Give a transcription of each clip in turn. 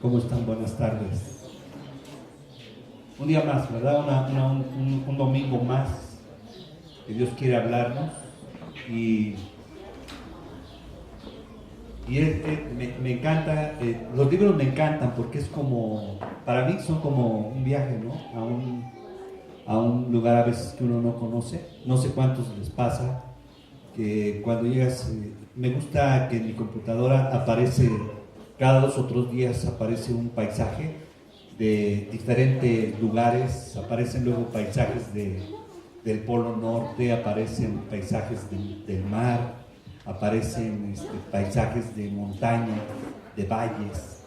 ¿Cómo están? Buenas tardes. Un día más, ¿verdad? Un domingo más que Dios quiere hablarnos y me encanta, los libros me encantan porque es como, para mí son como un viaje, ¿no? A un lugar a veces que uno no conoce, no sé cuántos les pasa, que cuando llegas, me gusta que en mi computadora aparece, cada 2 o 3 días aparece un paisaje de diferentes lugares, aparecen luego paisajes del Polo Norte, aparecen paisajes del mar, aparecen paisajes de montaña, de valles.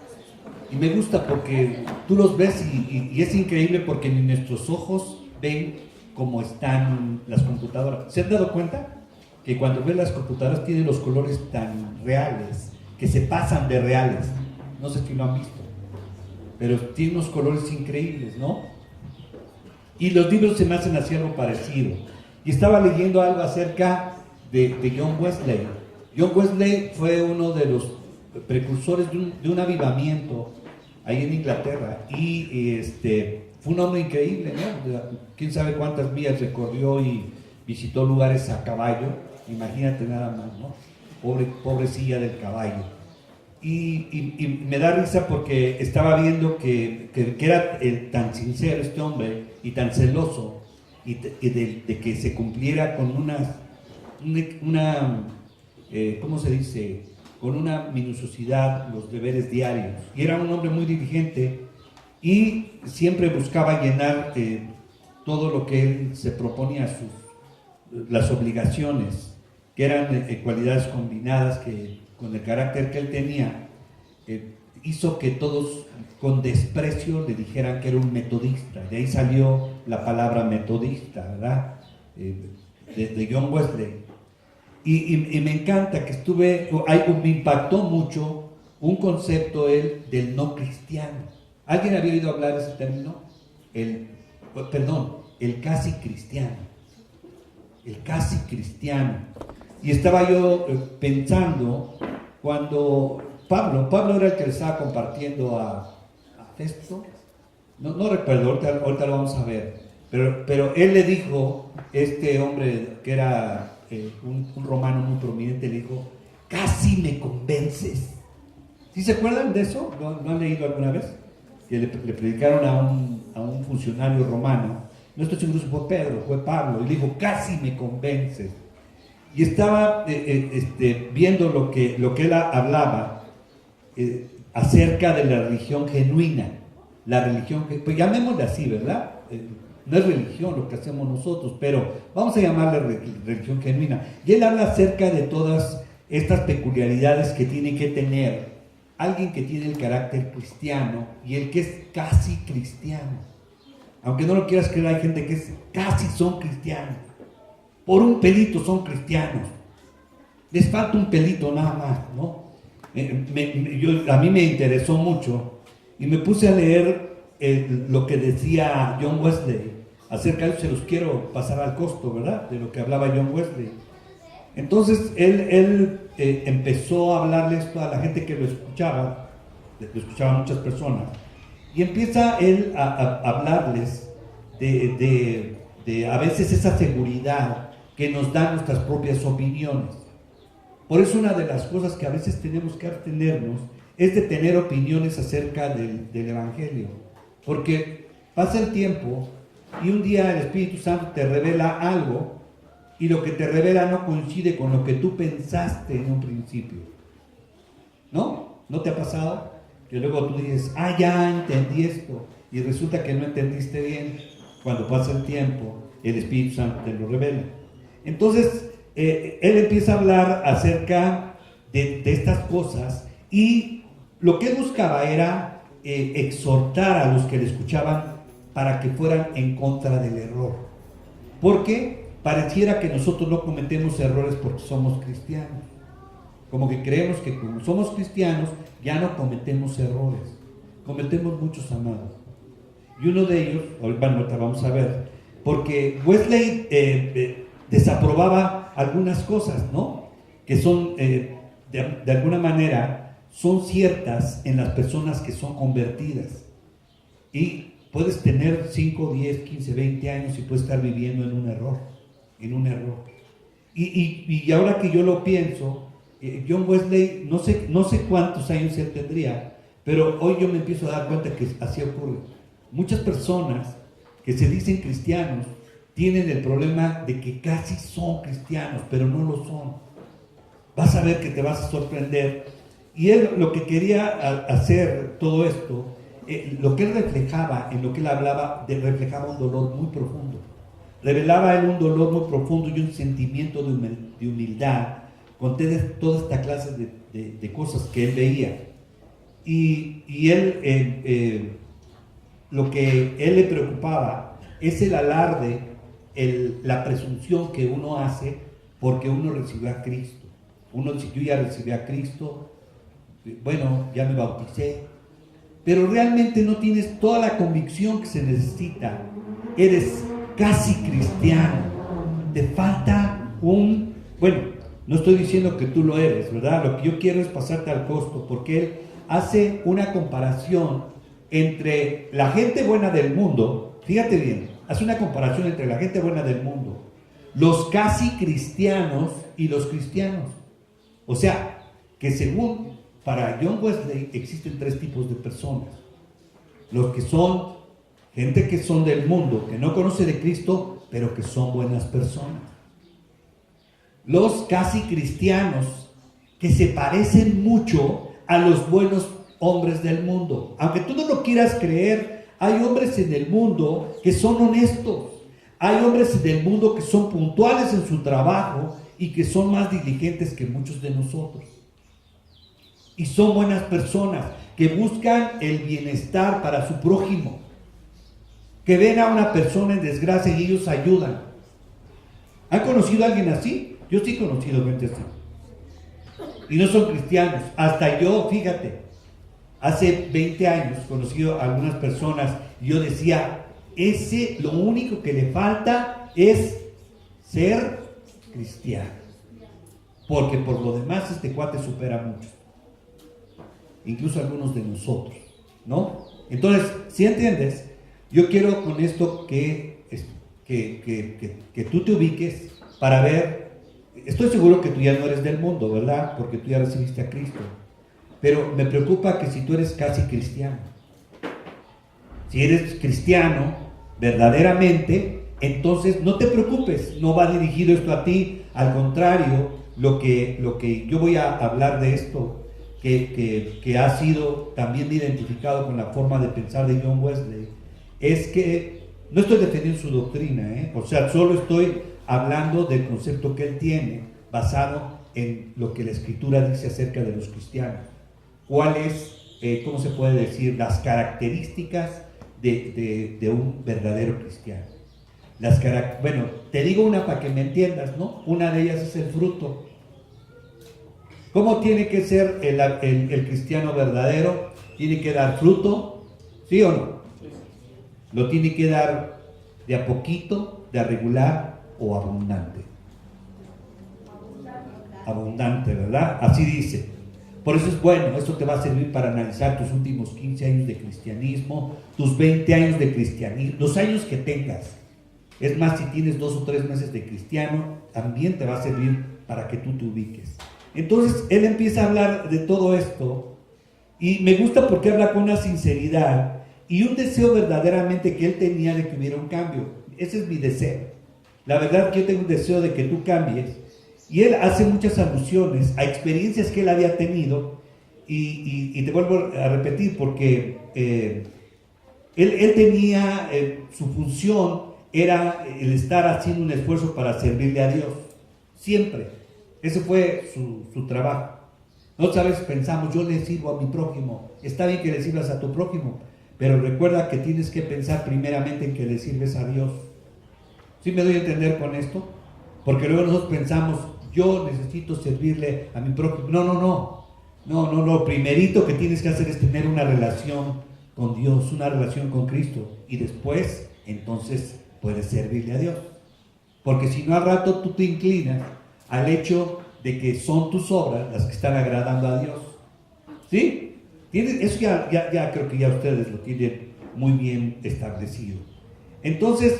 Y me gusta porque tú los ves y es increíble porque ni nuestros ojos ven cómo están las computadoras. ¿Se han dado cuenta? Que cuando ven las computadoras tienen los colores tan reales, que se pasan de reales. No sé si lo han visto, pero tiene unos colores increíbles, ¿no? Y los libros se me hacen así algo parecido. Y estaba leyendo algo acerca de John Wesley. John Wesley fue uno de los precursores de un avivamiento ahí en Inglaterra y fue un hombre increíble, ¿no? Quién sabe cuántas millas recorrió y visitó lugares a caballo, imagínate nada más, ¿no? Pobrecilla del caballo. Y me da risa porque estaba viendo que era tan sincero este hombre y tan celoso y de que se cumpliera con ¿cómo se dice? Con una minuciosidad los deberes diarios. Y era un hombre muy diligente y siempre buscaba llenar todo lo que él se proponía, las obligaciones, que eran cualidades combinadas que con el carácter que él tenía, hizo que todos con desprecio le dijeran que era un metodista. De ahí salió la palabra metodista, ¿verdad? De John Wesley. Y me encanta que me impactó mucho un concepto del no cristiano. ¿Alguien había oído hablar de ese término? El casi cristiano. El casi cristiano. Y estaba yo pensando cuando Pablo era el que le estaba compartiendo a Festo, no recuerdo, ahorita lo vamos a ver, pero él le dijo, este hombre que era un romano muy prominente, le dijo, casi me convences. ¿Sí se acuerdan de eso? ¿No han leído alguna vez? Que le predicaron a un funcionario romano, no estoy seguro si fue Pedro, fue Pablo, y le dijo, casi me convences. Y estaba viendo lo que él hablaba acerca de la religión genuina. La religión, pues llamémosle así, ¿verdad? No es religión lo que hacemos nosotros, pero vamos a llamarle religión genuina. Y él habla acerca de todas estas peculiaridades que tiene que tener alguien que tiene el carácter cristiano y el que es casi cristiano. Aunque no lo quieras creer, hay gente que casi son cristianos. Por un pelito son cristianos. Les falta un pelito nada más, ¿no? A mí me interesó mucho y me puse a leer lo que decía John Wesley acerca de eso. Se los quiero pasar al costo, ¿verdad? De lo que hablaba John Wesley. Entonces él empezó a hablarle esto a la gente que lo escuchaban muchas personas, y empieza él a hablarles de a veces esa seguridad que nos dan nuestras propias opiniones. Por eso una de las cosas que a veces tenemos que abstenernos es de tener opiniones acerca del Evangelio, porque pasa el tiempo y un día el Espíritu Santo te revela algo y lo que te revela no coincide con lo que tú pensaste en un principio. ¿No? ¿No te ha pasado? Que luego tú dices, ya entendí esto, y resulta que no entendiste bien. Cuando pasa el tiempo, el Espíritu Santo te lo revela. Entonces, él empieza a hablar acerca de estas cosas, y lo que él buscaba era exhortar a los que le escuchaban para que fueran en contra del error. Porque pareciera que nosotros no cometemos errores porque somos cristianos. Como que creemos que como somos cristianos ya no cometemos errores. Cometemos muchos, amados. Y uno de ellos, ahorita vamos a ver, porque Wesley desaprobaba algunas cosas, ¿no? Que son, de alguna manera, son ciertas en las personas que son convertidas. Y puedes tener 5, 10, 15, 20 años y puedes estar viviendo en un error. Y ahora que yo lo pienso, John Wesley, no sé cuántos años él tendría, pero hoy yo me empiezo a dar cuenta que así ocurre. Muchas personas que se dicen cristianos tienen el problema de que casi son cristianos, pero no lo son. Vas a ver que te vas a sorprender. Y él lo que quería hacer todo esto, lo que él reflejaba, en lo que él hablaba, reflejaba un dolor muy profundo. Revelaba él un dolor muy profundo y un sentimiento de humildad con toda esta clase de cosas que él veía. Y él, lo que él le preocupaba es el alarde, la presunción que uno hace porque uno recibió a Cristo. Uno dice, yo ya recibí a Cristo, bueno, ya me bauticé, pero realmente no tienes toda la convicción que se necesita. Eres casi cristiano, te falta bueno, no estoy diciendo que tú lo eres, ¿verdad? Lo que yo quiero es pasarte al costo, porque él hace una comparación entre la gente buena del mundo, fíjate bien, hace una comparación entre la gente buena del mundo, los casi cristianos y los cristianos. O sea, que según para John Wesley existen 3 tipos de personas. Los que son gente que son del mundo, que no conoce de Cristo, pero que son buenas personas. Los casi cristianos, que se parecen mucho a los buenos hombres del mundo. Aunque tú no lo quieras creer, hay hombres en el mundo que son honestos. Hay hombres en el mundo que son puntuales en su trabajo y que son más diligentes que muchos de nosotros. Y son buenas personas que buscan el bienestar para su prójimo, que ven a una persona en desgracia y ellos ayudan. ¿Han conocido a alguien así? Yo sí he conocido gente así. Y no son cristianos. Hasta yo, fíjate, hace 20 años conocí a algunas personas y yo decía, lo único que le falta es ser cristiano. Porque por lo demás este cuate supera mucho. Incluso algunos de nosotros, ¿no? Entonces, si entiendes, yo quiero con esto que tú te ubiques para ver. Estoy seguro que tú ya no eres del mundo, ¿verdad? Porque tú ya recibiste a Cristo. Pero me preocupa que si tú eres casi cristiano, si eres cristiano verdaderamente, entonces no te preocupes, no va dirigido esto a ti. Al contrario, lo que yo voy a hablar de esto, que ha sido también identificado con la forma de pensar de John Wesley, es que no estoy defendiendo su doctrina, o sea, solo estoy hablando del concepto que él tiene basado en lo que la Escritura dice acerca de los cristianos. ¿Cuáles, cómo se puede decir, las características de un verdadero cristiano? Bueno, te digo una para que me entiendas, ¿no? Una de ellas es el fruto. ¿Cómo tiene que ser el cristiano verdadero? ¿Tiene que dar fruto? ¿Sí o no? Lo tiene que dar de a poquito, de a regular o abundante. Abundante, ¿verdad? Así dice. Por eso es bueno, esto te va a servir para analizar tus últimos 15 años de cristianismo, tus 20 años de cristianismo, los años que tengas. Es más, si tienes 2 o 3 meses de cristiano, también te va a servir para que tú te ubiques. Entonces, él empieza a hablar de todo esto y me gusta porque habla con una sinceridad y un deseo verdaderamente que él tenía de que hubiera un cambio. Ese es mi deseo. La verdad que yo tengo un deseo de que tú cambies. Y él hace muchas alusiones a experiencias que él había tenido y te vuelvo a repetir porque él tenía, su función era el estar haciendo un esfuerzo para servirle a Dios, siempre. Ese fue su trabajo. No sabes, pensamos, yo le sirvo a mi prójimo. Está bien que le sirvas a tu prójimo, pero recuerda que tienes que pensar primeramente en que le sirves a Dios. ¿Sí me doy a entender con esto? Porque luego nosotros pensamos, yo necesito servirle a mi prójimo. No. Primerito que tienes que hacer es tener una relación con Dios, una relación con Cristo. Y después, entonces, puedes servirle a Dios. Porque si no, al rato tú te inclinas al hecho de que son tus obras las que están agradando a Dios. ¿Sí? Eso ya creo que ya ustedes lo tienen muy bien establecido. Entonces,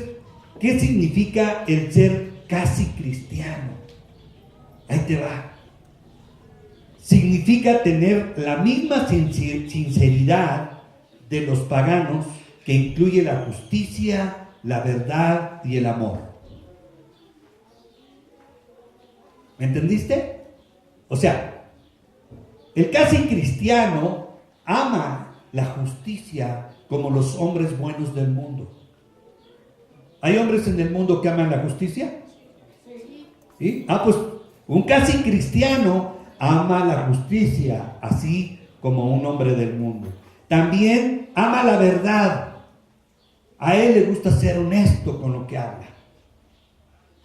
¿qué significa el ser casi cristiano? Ahí te va. Significa tener la misma sinceridad de los paganos, que incluye la justicia, la verdad y el amor. ¿Me entendiste? O sea, el casi cristiano ama la justicia como los hombres buenos del mundo. ¿Hay hombres en el mundo que aman la justicia? ¿Sí? Pues un casi cristiano ama la justicia, así como un hombre del mundo. También ama la verdad. A él le gusta ser honesto con lo que habla.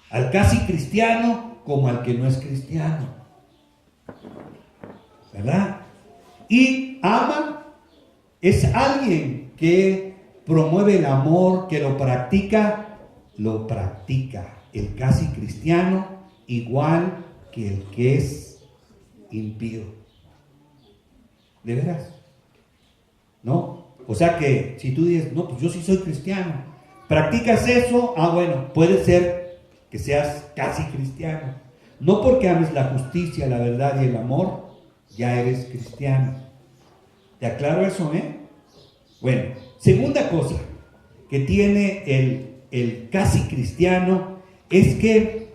Al casi cristiano como al que no es cristiano. ¿Verdad? Y ama es alguien que promueve el amor, que lo practica. El casi cristiano igual que el que es impío. ¿De veras? ¿No? O sea que si tú dices, no, pues yo sí soy cristiano, ¿practicas eso? Bueno, puede ser que seas casi cristiano. No porque ames la justicia, la verdad y el amor, ya eres cristiano. ¿Te aclaro eso, Bueno, segunda cosa que tiene el casi cristiano es que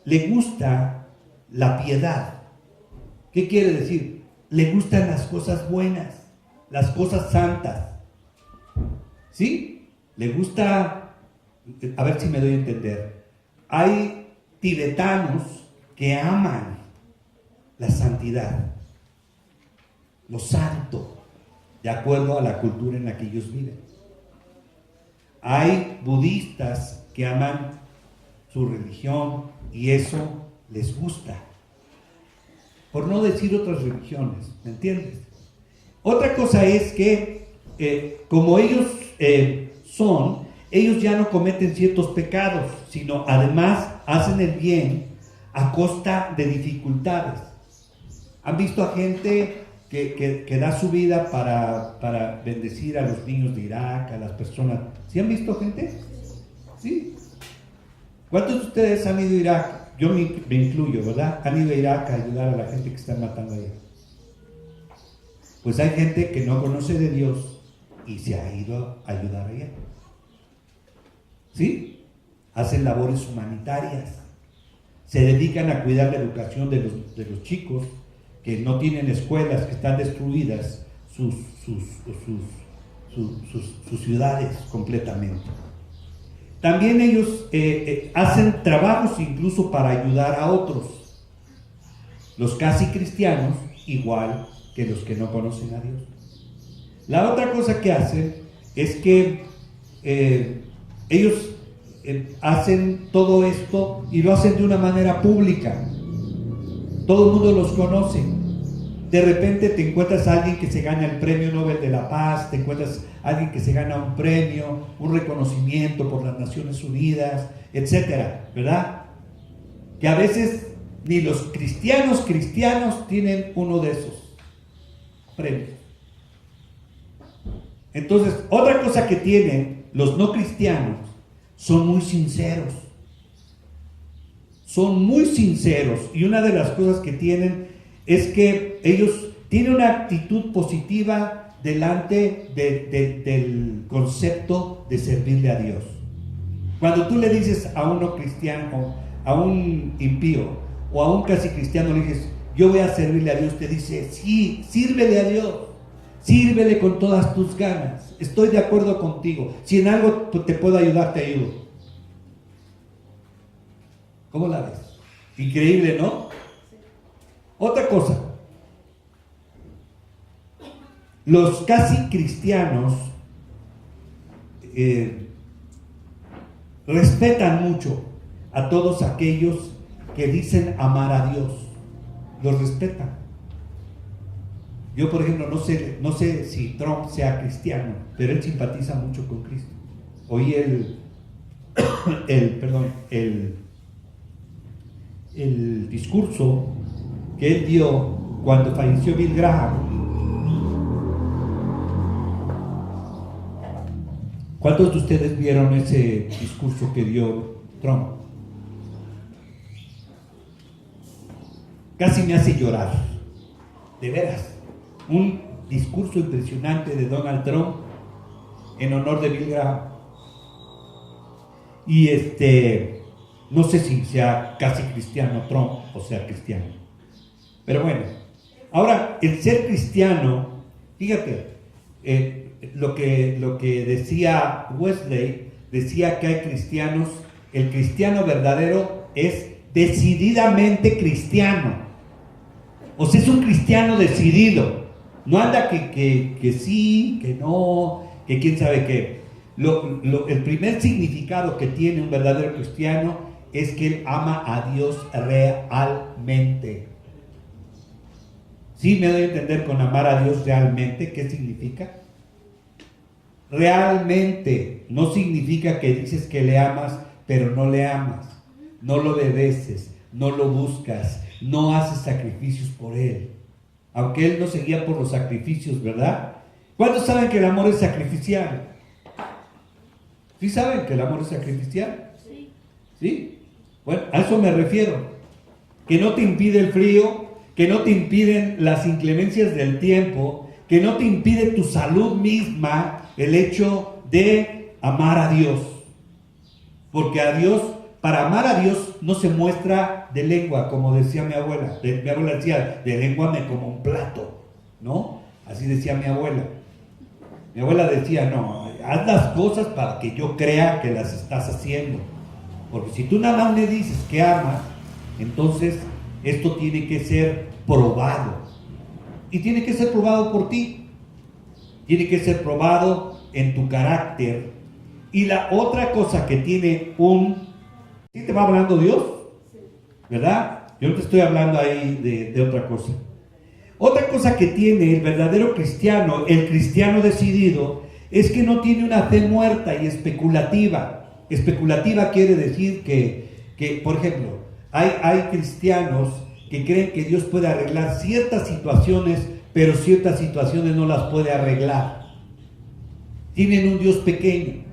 le gusta la piedad. ¿Qué quiere decir? Le gustan las cosas buenas, las cosas santas. ¿Sí? Le gusta, a ver si me doy a entender. Hay tibetanos que aman la santidad, lo santo, de acuerdo a la cultura en la que ellos viven. Hay budistas que aman su religión y eso les gusta. Por no decir otras religiones, ¿me entiendes? Otra cosa es que, como ellos ellos ya no cometen ciertos pecados, sino además hacen el bien a costa de dificultades. ¿Han visto a gente que da su vida para bendecir a los niños de Irak, a las personas? ¿Sí han visto gente? ¿Sí? ¿Cuántos de ustedes han ido a Irak? Yo me incluyo, ¿verdad? Han ido a Irak a ayudar a la gente que están matando allá. Pues hay gente que no conoce de Dios y se ha ido a ayudar allá. ¿Sí? Hacen labores humanitarias. Se dedican a cuidar la educación de los chicos que no tienen escuelas, que están destruidas sus ciudades completamente. También ellos hacen trabajos incluso para ayudar a otros. Los casi cristianos, igual que los que no conocen a Dios. La otra cosa que hacen es que ellos hacen todo esto y lo hacen de una manera pública. Todo el mundo los conoce. De repente te encuentras a alguien que se gana el premio Nobel de la Paz, te encuentras a alguien que se gana un premio, un reconocimiento por las Naciones Unidas, etcétera, ¿verdad? Que a veces ni los cristianos tienen uno de esos premios. Entonces, otra cosa que tienen los no cristianos, son muy sinceros. Son muy sinceros, y una de las cosas que tienen es que ellos tienen una actitud positiva delante del concepto de servirle a Dios. Cuando tú le dices a un no cristiano, a un impío o a un casi cristiano, le dices, yo voy a servirle a Dios, te dice, sí, sírvele a Dios, sírvele con todas tus ganas, estoy de acuerdo contigo, si en algo te puedo ayudar, te ayudo. ¿Cómo la ves? Increíble, ¿no? Otra cosa, los casi cristianos respetan mucho a todos aquellos que dicen amar a Dios. Los respetan. Yo, por ejemplo, no sé si Trump sea cristiano, pero él simpatiza mucho con Cristo. Oí el discurso que él dio cuando falleció Bill Graham, ¿Cuántos de ustedes vieron ese discurso que dio Trump? Casi me hace llorar, de veras. Un discurso impresionante de Donald Trump en honor de Bill Graham. Y no sé si sea casi cristiano Trump o sea cristiano. Pero bueno, ahora el ser cristiano, fíjate, lo que decía Wesley, decía que hay cristianos, el cristiano verdadero es decididamente cristiano. O sea, es un cristiano decidido. No anda que sí, que no, que quién sabe qué. El primer significado que tiene un verdadero cristiano es que él ama a Dios realmente. ¿Sí me doy a entender con amar a Dios realmente? ¿Qué significa? Realmente no significa que dices que le amas, pero no le amas. No lo obedeces, no lo buscas, no haces sacrificios por él. Aunque él no se guía por los sacrificios, ¿verdad? ¿Cuántos saben que el amor es sacrificial? ¿Sí saben que el amor es sacrificial? Sí. ¿Sí? Bueno, a eso me refiero. Que no te impide el frío, que no te impiden las inclemencias del tiempo, que no te impide tu salud misma el hecho de amar a Dios. Porque a Dios, para amar a Dios no se muestra de lengua, como decía mi abuela. Mi abuela decía, de lengua me como un plato, ¿no? Así decía mi abuela. Mi abuela decía, no, haz las cosas para que yo crea que las estás haciendo. Porque si tú nada más me dices que amas, entonces esto tiene que ser probado. Y tiene que ser probado por ti. Tiene que ser probado en tu carácter. Y la otra cosa que tiene ¿sí te va hablando Dios? ¿Verdad? Yo no te estoy hablando ahí de otra cosa. Otra cosa que tiene el verdadero cristiano, el cristiano decidido, es que no tiene una fe muerta y especulativa. Especulativa quiere decir que por ejemplo, hay cristianos que creen que Dios puede arreglar ciertas situaciones, pero ciertas situaciones no las puede arreglar. Tienen un Dios pequeño.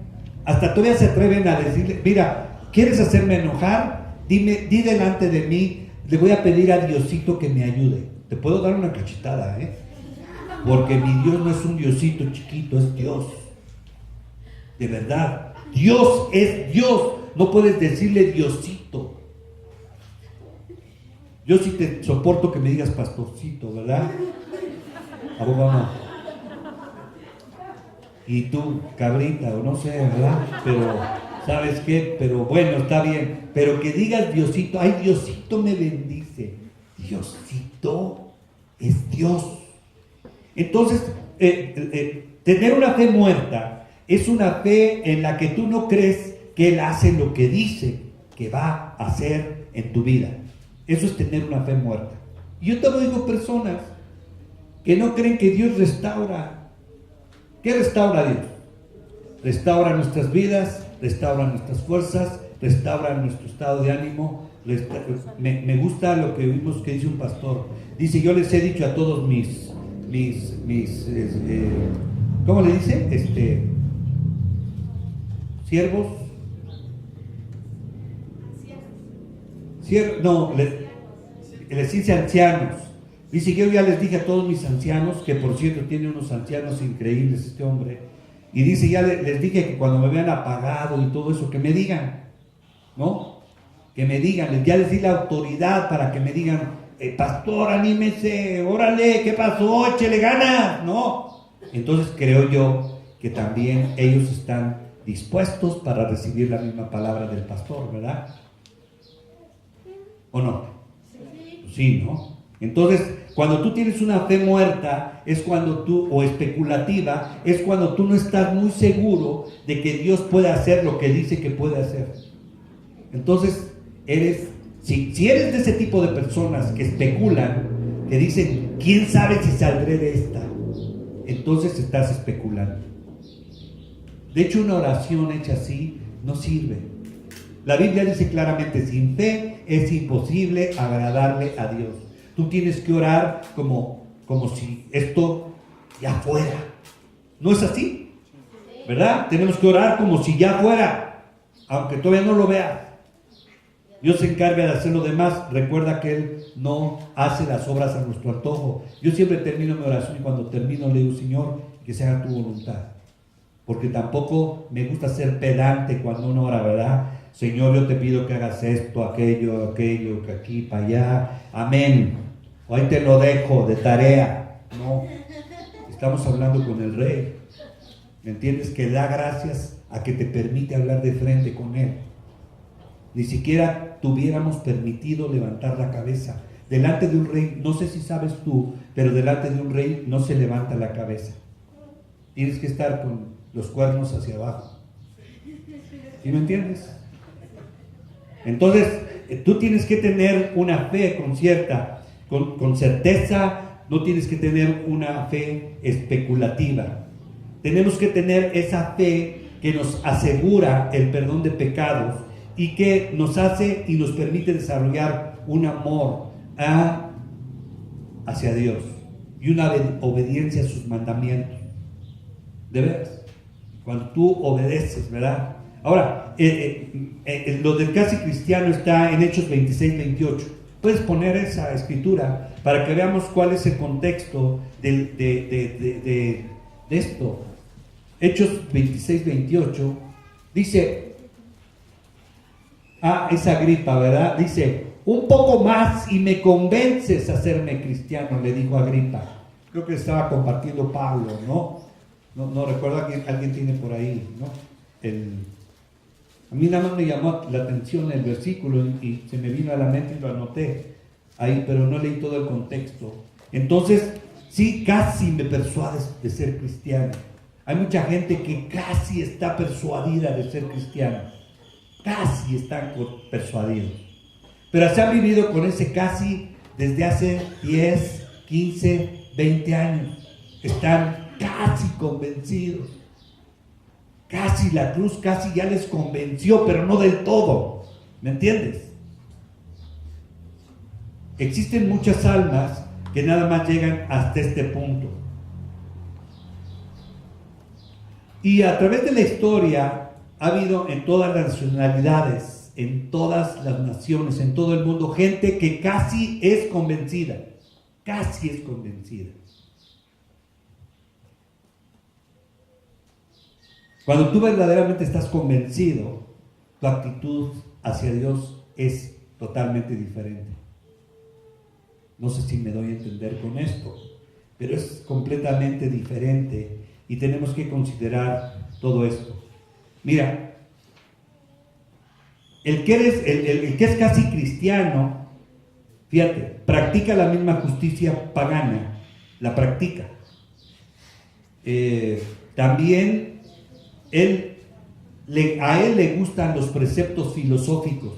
Hasta todavía se atreven a decirle, mira, ¿quieres hacerme enojar? Di delante de mí, le voy a pedir a Diosito que me ayude. Te puedo dar una cachetada, porque mi Dios no es un Diosito chiquito, es Dios. De verdad, Dios es Dios. No puedes decirle Diosito. Yo sí te soporto que me digas pastorcito, ¿verdad? A vos vamos. Y tú, cabrita, o no sé, ¿verdad? Pero, ¿sabes qué? Pero bueno, está bien. Pero que digas Diosito, ay, Diosito me bendice. Diosito es Dios. Entonces, tener una fe muerta es una fe en la que tú no crees que Él hace lo que dice que va a hacer en tu vida. Eso es tener una fe muerta. Y yo te lo digo, personas que no creen que Dios restaura. ¿Qué restaura Dios? Restaura nuestras vidas, restaura nuestras fuerzas, restaura nuestro estado de ánimo. Me gusta lo que vimos que dice un pastor. Dice, yo les he dicho a todos mis ¿cómo le dice? Siervos. No, les dice ancianos. Dice, yo ya les dije a todos mis ancianos, que por cierto tiene unos ancianos increíbles este hombre, y dice, ya les dije que cuando me vean apagado y todo eso, que me digan, ¿no? Que me digan, ya les di la autoridad para que me digan, pastor, anímese, órale, ¿qué pasó? Échele ganas, ¿no? Entonces creo yo que también ellos están dispuestos para recibir la misma palabra del pastor, ¿verdad? ¿O no? Sí, ¿no? Entonces, cuando tú tienes una fe muerta, es cuando tú, o especulativa, es cuando tú no estás muy seguro de que Dios puede hacer lo que dice que puede hacer. Entonces, si eres de ese tipo de personas que especulan, que dicen, ¿quién sabe si saldré de esta? Entonces estás especulando. De hecho, una oración hecha así no sirve. La Biblia dice claramente, sin fe es imposible agradarle a Dios. Tú tienes que orar como si esto ya fuera. ¿No es así? ¿verdad? Tenemos que orar como si ya fuera, aunque todavía no lo veas. Dios se encarga de hacer lo demás. Recuerda que Él no hace las obras a nuestro antojo. Yo siempre termino mi oración y cuando termino le digo, Señor, que se haga tu voluntad. Porque tampoco me gusta ser pedante cuando uno ora, ¿verdad? Señor, yo te pido que hagas esto, aquello, que aquí, para allá. Amén. Hoy te lo dejo de tarea. No, estamos hablando con el Rey. ¿Me entiendes? Que da gracias a que te permite hablar de frente con Él. Ni siquiera tuviéramos permitido levantar la cabeza. Delante de un rey, no sé si sabes tú, pero delante de un rey no se levanta la cabeza. Tienes que estar con los cuernos hacia abajo. ¿Sí me entiendes? Entonces, tú tienes que tener una fe con certeza, no tienes que tener una fe especulativa. Tenemos que tener esa fe que nos asegura el perdón de pecados y que nos hace y nos permite desarrollar un amor hacia Dios y una obediencia a sus mandamientos. De veras, cuando tú obedeces, ¿verdad? Ahora, lo del casi cristiano está en Hechos 26-28. Puedes poner esa escritura para que veamos cuál es el contexto de esto. Hechos 26-28 dice, es Agripa, ¿verdad? Dice, un poco más y me convences a hacerme cristiano, le dijo Agripa. Creo que estaba compartiendo Pablo, ¿no? No recuerdo, alguien tiene por ahí, ¿no? A mí nada más me llamó la atención el versículo y se me vino a la mente y lo anoté ahí, pero no leí todo el contexto. Entonces, sí, casi me persuades de ser cristiano. Hay mucha gente que casi está persuadida de ser cristiano. Casi están persuadidos. Pero se han vivido con ese casi desde hace 10, 15, 20 años. Están casi convencidos. Casi la cruz, casi ya les convenció, pero no del todo. ¿Me entiendes? Existen muchas almas que nada más llegan hasta este punto. Y a través de la historia ha habido en todas las nacionalidades, en todas las naciones, en todo el mundo, gente que casi es convencida. Casi es convencida. Cuando tú verdaderamente estás convencido, tu actitud hacia Dios es totalmente diferente. No sé si me doy a entender con esto, pero es completamente diferente y tenemos que considerar todo esto. Mira, el que es casi cristiano, fíjate, practica la misma justicia pagana, la practica. También a él le gustan los preceptos filosóficos.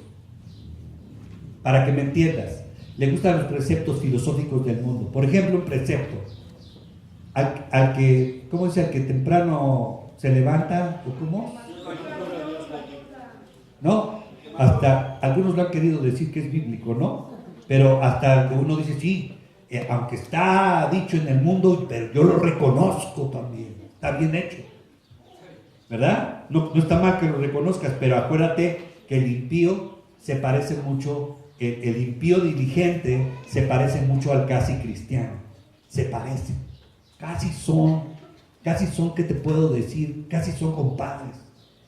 Para que me entiendas, le gustan los preceptos filosóficos del mundo. Por ejemplo, un precepto al que, ¿cómo dice? Al que temprano se levanta, ¿o cómo? ¿No? Hasta algunos lo han querido decir que es bíblico, ¿no? Pero hasta uno dice, sí, aunque está dicho en el mundo, pero yo lo reconozco también, está bien hecho, ¿verdad? No está mal que lo reconozcas, pero acuérdate que el impío se parece mucho, el impío diligente se parece mucho al casi cristiano, se parece, casi son, ¿qué te puedo decir? Casi son compadres,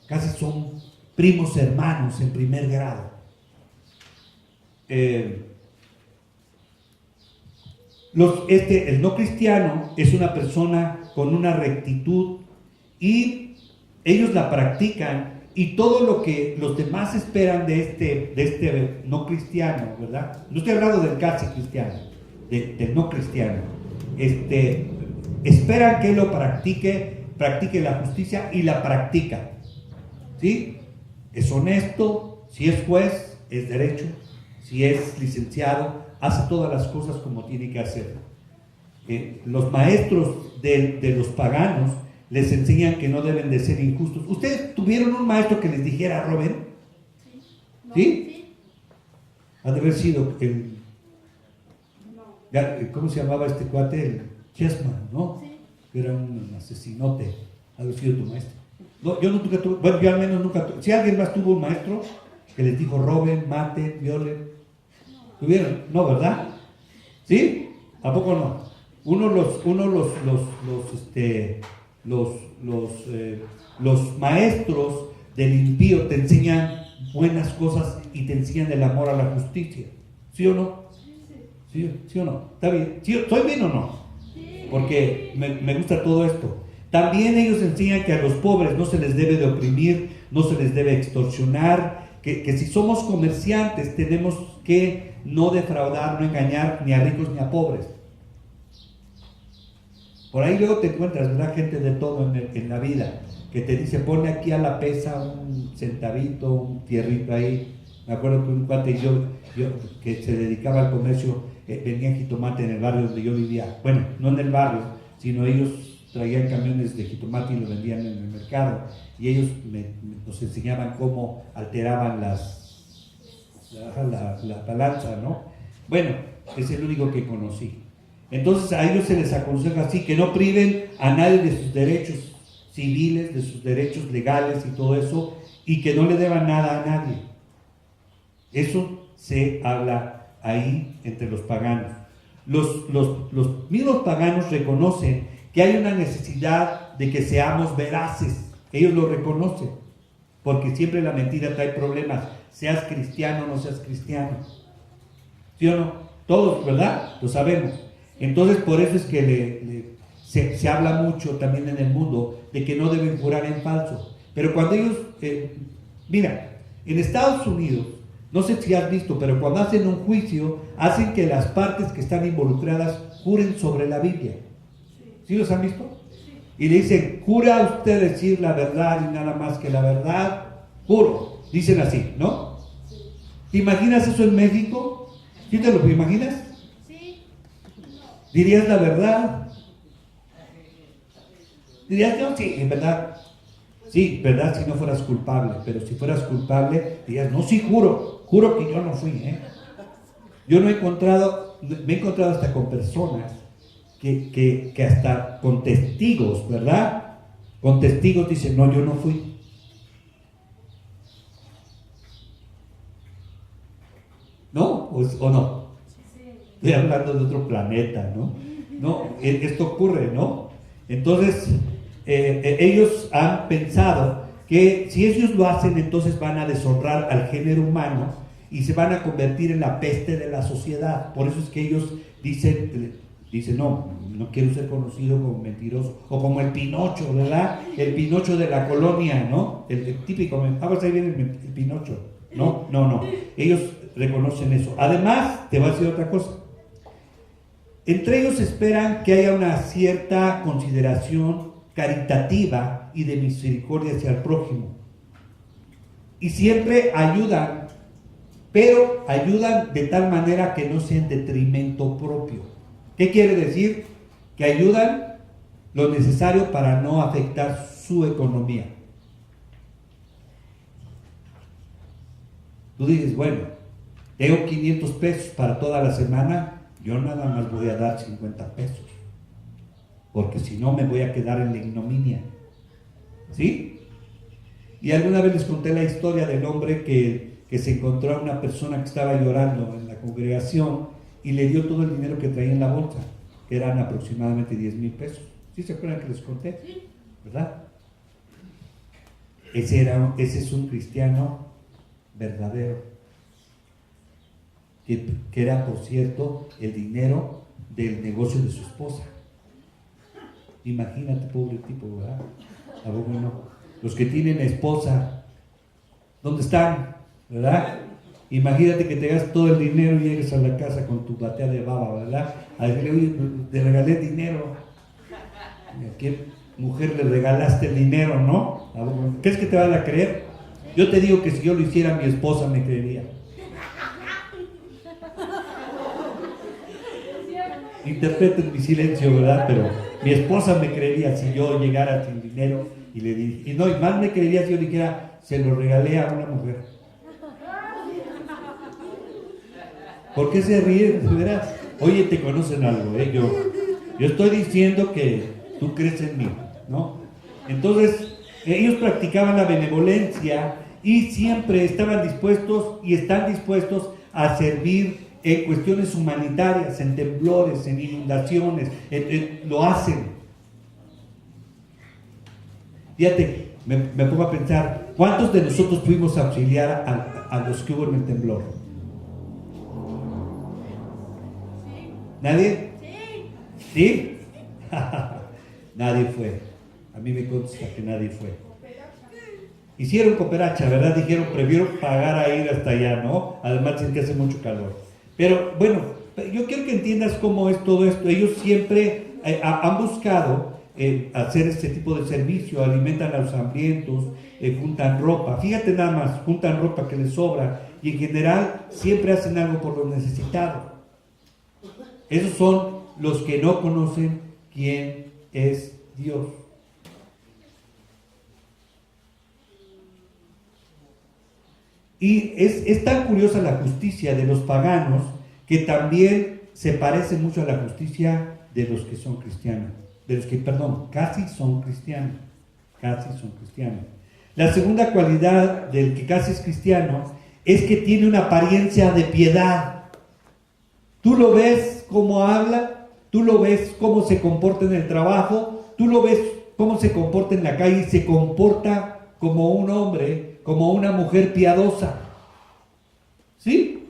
casi son primos hermanos en primer grado. El no cristiano es una persona con una rectitud y ellos la practican, y todo lo que los demás esperan de este no cristiano, ¿verdad? No estoy hablando del casi cristiano, del no cristiano. Esperan que él lo practique la justicia y la practica, ¿sí? Es honesto, si es juez, es derecho, si es licenciado, hace todas las cosas como tiene que hacer. Los maestros de los paganos les enseñan que no deben de ser injustos. ¿Ustedes tuvieron un maestro que les dijera, Robert? ¿Sí? Ha de haber sido ¿cómo se llamaba este cuate? El Chessman, ¿no? Sí. Era un asesinote. Ha de haber sido tu maestro. No, yo nunca tuve, bueno, yo al menos nunca tuve. Si alguien más tuvo un maestro que les dijo roben, maten, violen, ¿tuvieron? No, ¿verdad? ¿Sí? ¿A poco no? Los maestros del impío te enseñan buenas cosas y te enseñan el amor a la justicia. ¿Sí o no? ¿Sí o no? ¿Está bien? ¿Sí, ¿Estoy bien o no? Porque me gusta todo esto. También ellos enseñan que a los pobres no se les debe de oprimir, no se les debe extorsionar, que si somos comerciantes tenemos que no defraudar, no engañar ni a ricos ni a pobres. Por ahí luego te encuentras, ¿verdad? Gente de todo en la vida, que te dice, ponle aquí a la pesa un centavito, un fierrito ahí. Me acuerdo que un cuate yo que se dedicaba al comercio, vendían jitomate en el barrio donde yo vivía. Bueno, no en el barrio, sino ellos traían camiones de jitomate y lo vendían en el mercado. Y ellos nos enseñaban cómo alteraban la balanza, ¿no? Bueno, es el único que conocí. Entonces a ellos se les aconseja así, que no priven a nadie de sus derechos civiles, de sus derechos legales y todo eso, y que no le deban nada a nadie. Eso se habla ahí entre los paganos. Los mismos paganos reconocen que hay una necesidad de que seamos veraces. Ellos lo reconocen, porque siempre la mentira trae problemas, seas cristiano o no seas cristiano. ¿Sí o no? Todos, ¿verdad? Lo sabemos. Entonces, por eso es que se habla mucho también en el mundo de que no deben jurar en falso. Pero cuando ellos, mira, en Estados Unidos, no sé si has visto, pero cuando hacen un juicio, hacen que las partes que están involucradas juren sobre la Biblia. ¿Sí los han visto? Y le dicen, ¿jura usted decir la verdad y nada más que la verdad? Juro. Dicen así, ¿no? ¿Te imaginas eso en México? ¿Sí te lo imaginas? ¿Dirías la verdad? ¿Dirías no? Sí, en verdad. Sí, verdad, si no fueras culpable. Pero si fueras culpable, dirías, no, sí, juro que yo no fui, Yo no he encontrado, me he encontrado hasta con personas que hasta con testigos, ¿verdad? Con testigos dicen, no, yo no fui. ¿No? ¿O no? Estoy hablando de otro planeta, ¿no? No, esto ocurre, ¿no? Entonces, ellos han pensado que si ellos lo hacen, entonces van a deshonrar al género humano y se van a convertir en la peste de la sociedad. Por eso es que ellos dicen no quiero ser conocido como mentiroso, o como el Pinocho, ¿verdad? El Pinocho de la colonia, ¿no? El típico, ahí viene el Pinocho. No. Ellos reconocen eso. Además, te voy a decir otra cosa. Entre ellos esperan que haya una cierta consideración caritativa y de misericordia hacia el prójimo. Y siempre ayudan, pero ayudan de tal manera que no sea en detrimento propio. ¿Qué quiere decir? Que ayudan lo necesario para no afectar su economía. Tú dices, bueno, tengo 500 pesos para toda la semana, yo nada más voy a dar 50 pesos, porque si no me voy a quedar en la ignominia. ¿Sí? Y alguna vez les conté la historia del hombre que se encontró a una persona que estaba llorando en la congregación y le dio todo el dinero que traía en la bolsa, que eran aproximadamente 10,000 pesos. ¿Sí se acuerdan que les conté? ¿Verdad? Ese es un cristiano verdadero, que era, por cierto, el dinero del negocio de su esposa. Imagínate, pobre tipo, ¿verdad? ¿A poco no? Los que tienen esposa, ¿dónde están? ¿Verdad? Imagínate que te gastas todo el dinero y llegues a la casa con tu batea de baba, ¿verdad? A decirle, oye, te regalé dinero. ¿A qué mujer le regalaste el dinero, no? ¿Crees que te van a creer? Yo te digo que si yo lo hiciera, mi esposa me creería. Interpreten mi silencio, ¿verdad? Pero mi esposa me creería si yo llegara sin dinero y le dije, y más me creería si yo le dijera, se lo regalé a una mujer. ¿Por qué se ríen? ¿Verás? Oye, te conocen algo, ¿eh? Yo estoy diciendo que tú crees en mí, ¿no? Entonces, Ellos practicaban la benevolencia y siempre estaban dispuestos y están dispuestos a servir en cuestiones humanitarias, en temblores, en inundaciones, lo hacen. Fíjate, me pongo a pensar, ¿cuántos de nosotros fuimos a auxiliar a los que hubo en el temblor? ¿Nadie? ¿Sí? Nadie fue. A mí me consta que nadie fue. Hicieron cooperacha, ¿verdad? Dijeron, prefiero pagar a ir hasta allá, ¿no? Además es que hace mucho calor. Pero bueno, yo quiero que entiendas cómo es todo esto. Ellos siempre han buscado hacer este tipo de servicio, alimentan a los hambrientos, juntan ropa. Fíjate nada más, juntan ropa que les sobra y en general siempre hacen algo por los necesitados. Esos son los que no conocen quién es Dios. Y es tan curiosa la justicia de los paganos que también se parece mucho a la justicia de los que son cristianos. De los que, perdón, casi son cristianos. Casi son cristianos. La segunda cualidad del que casi es cristiano es que tiene una apariencia de piedad. Tú lo ves cómo habla, tú lo ves cómo se comporta en el trabajo, tú lo ves cómo se comporta en la calle y se comporta como un hombre, como una mujer piadosa. ¿Sí?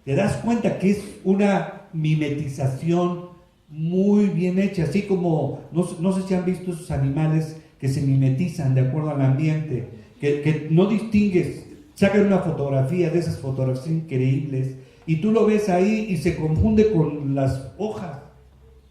Te das cuenta que es una mimetización muy bien hecha, así como, no sé si han visto esos animales que se mimetizan de acuerdo al ambiente, que no distingues, sacan una fotografía de esas fotografías increíbles y tú lo ves ahí y se confunde con las hojas,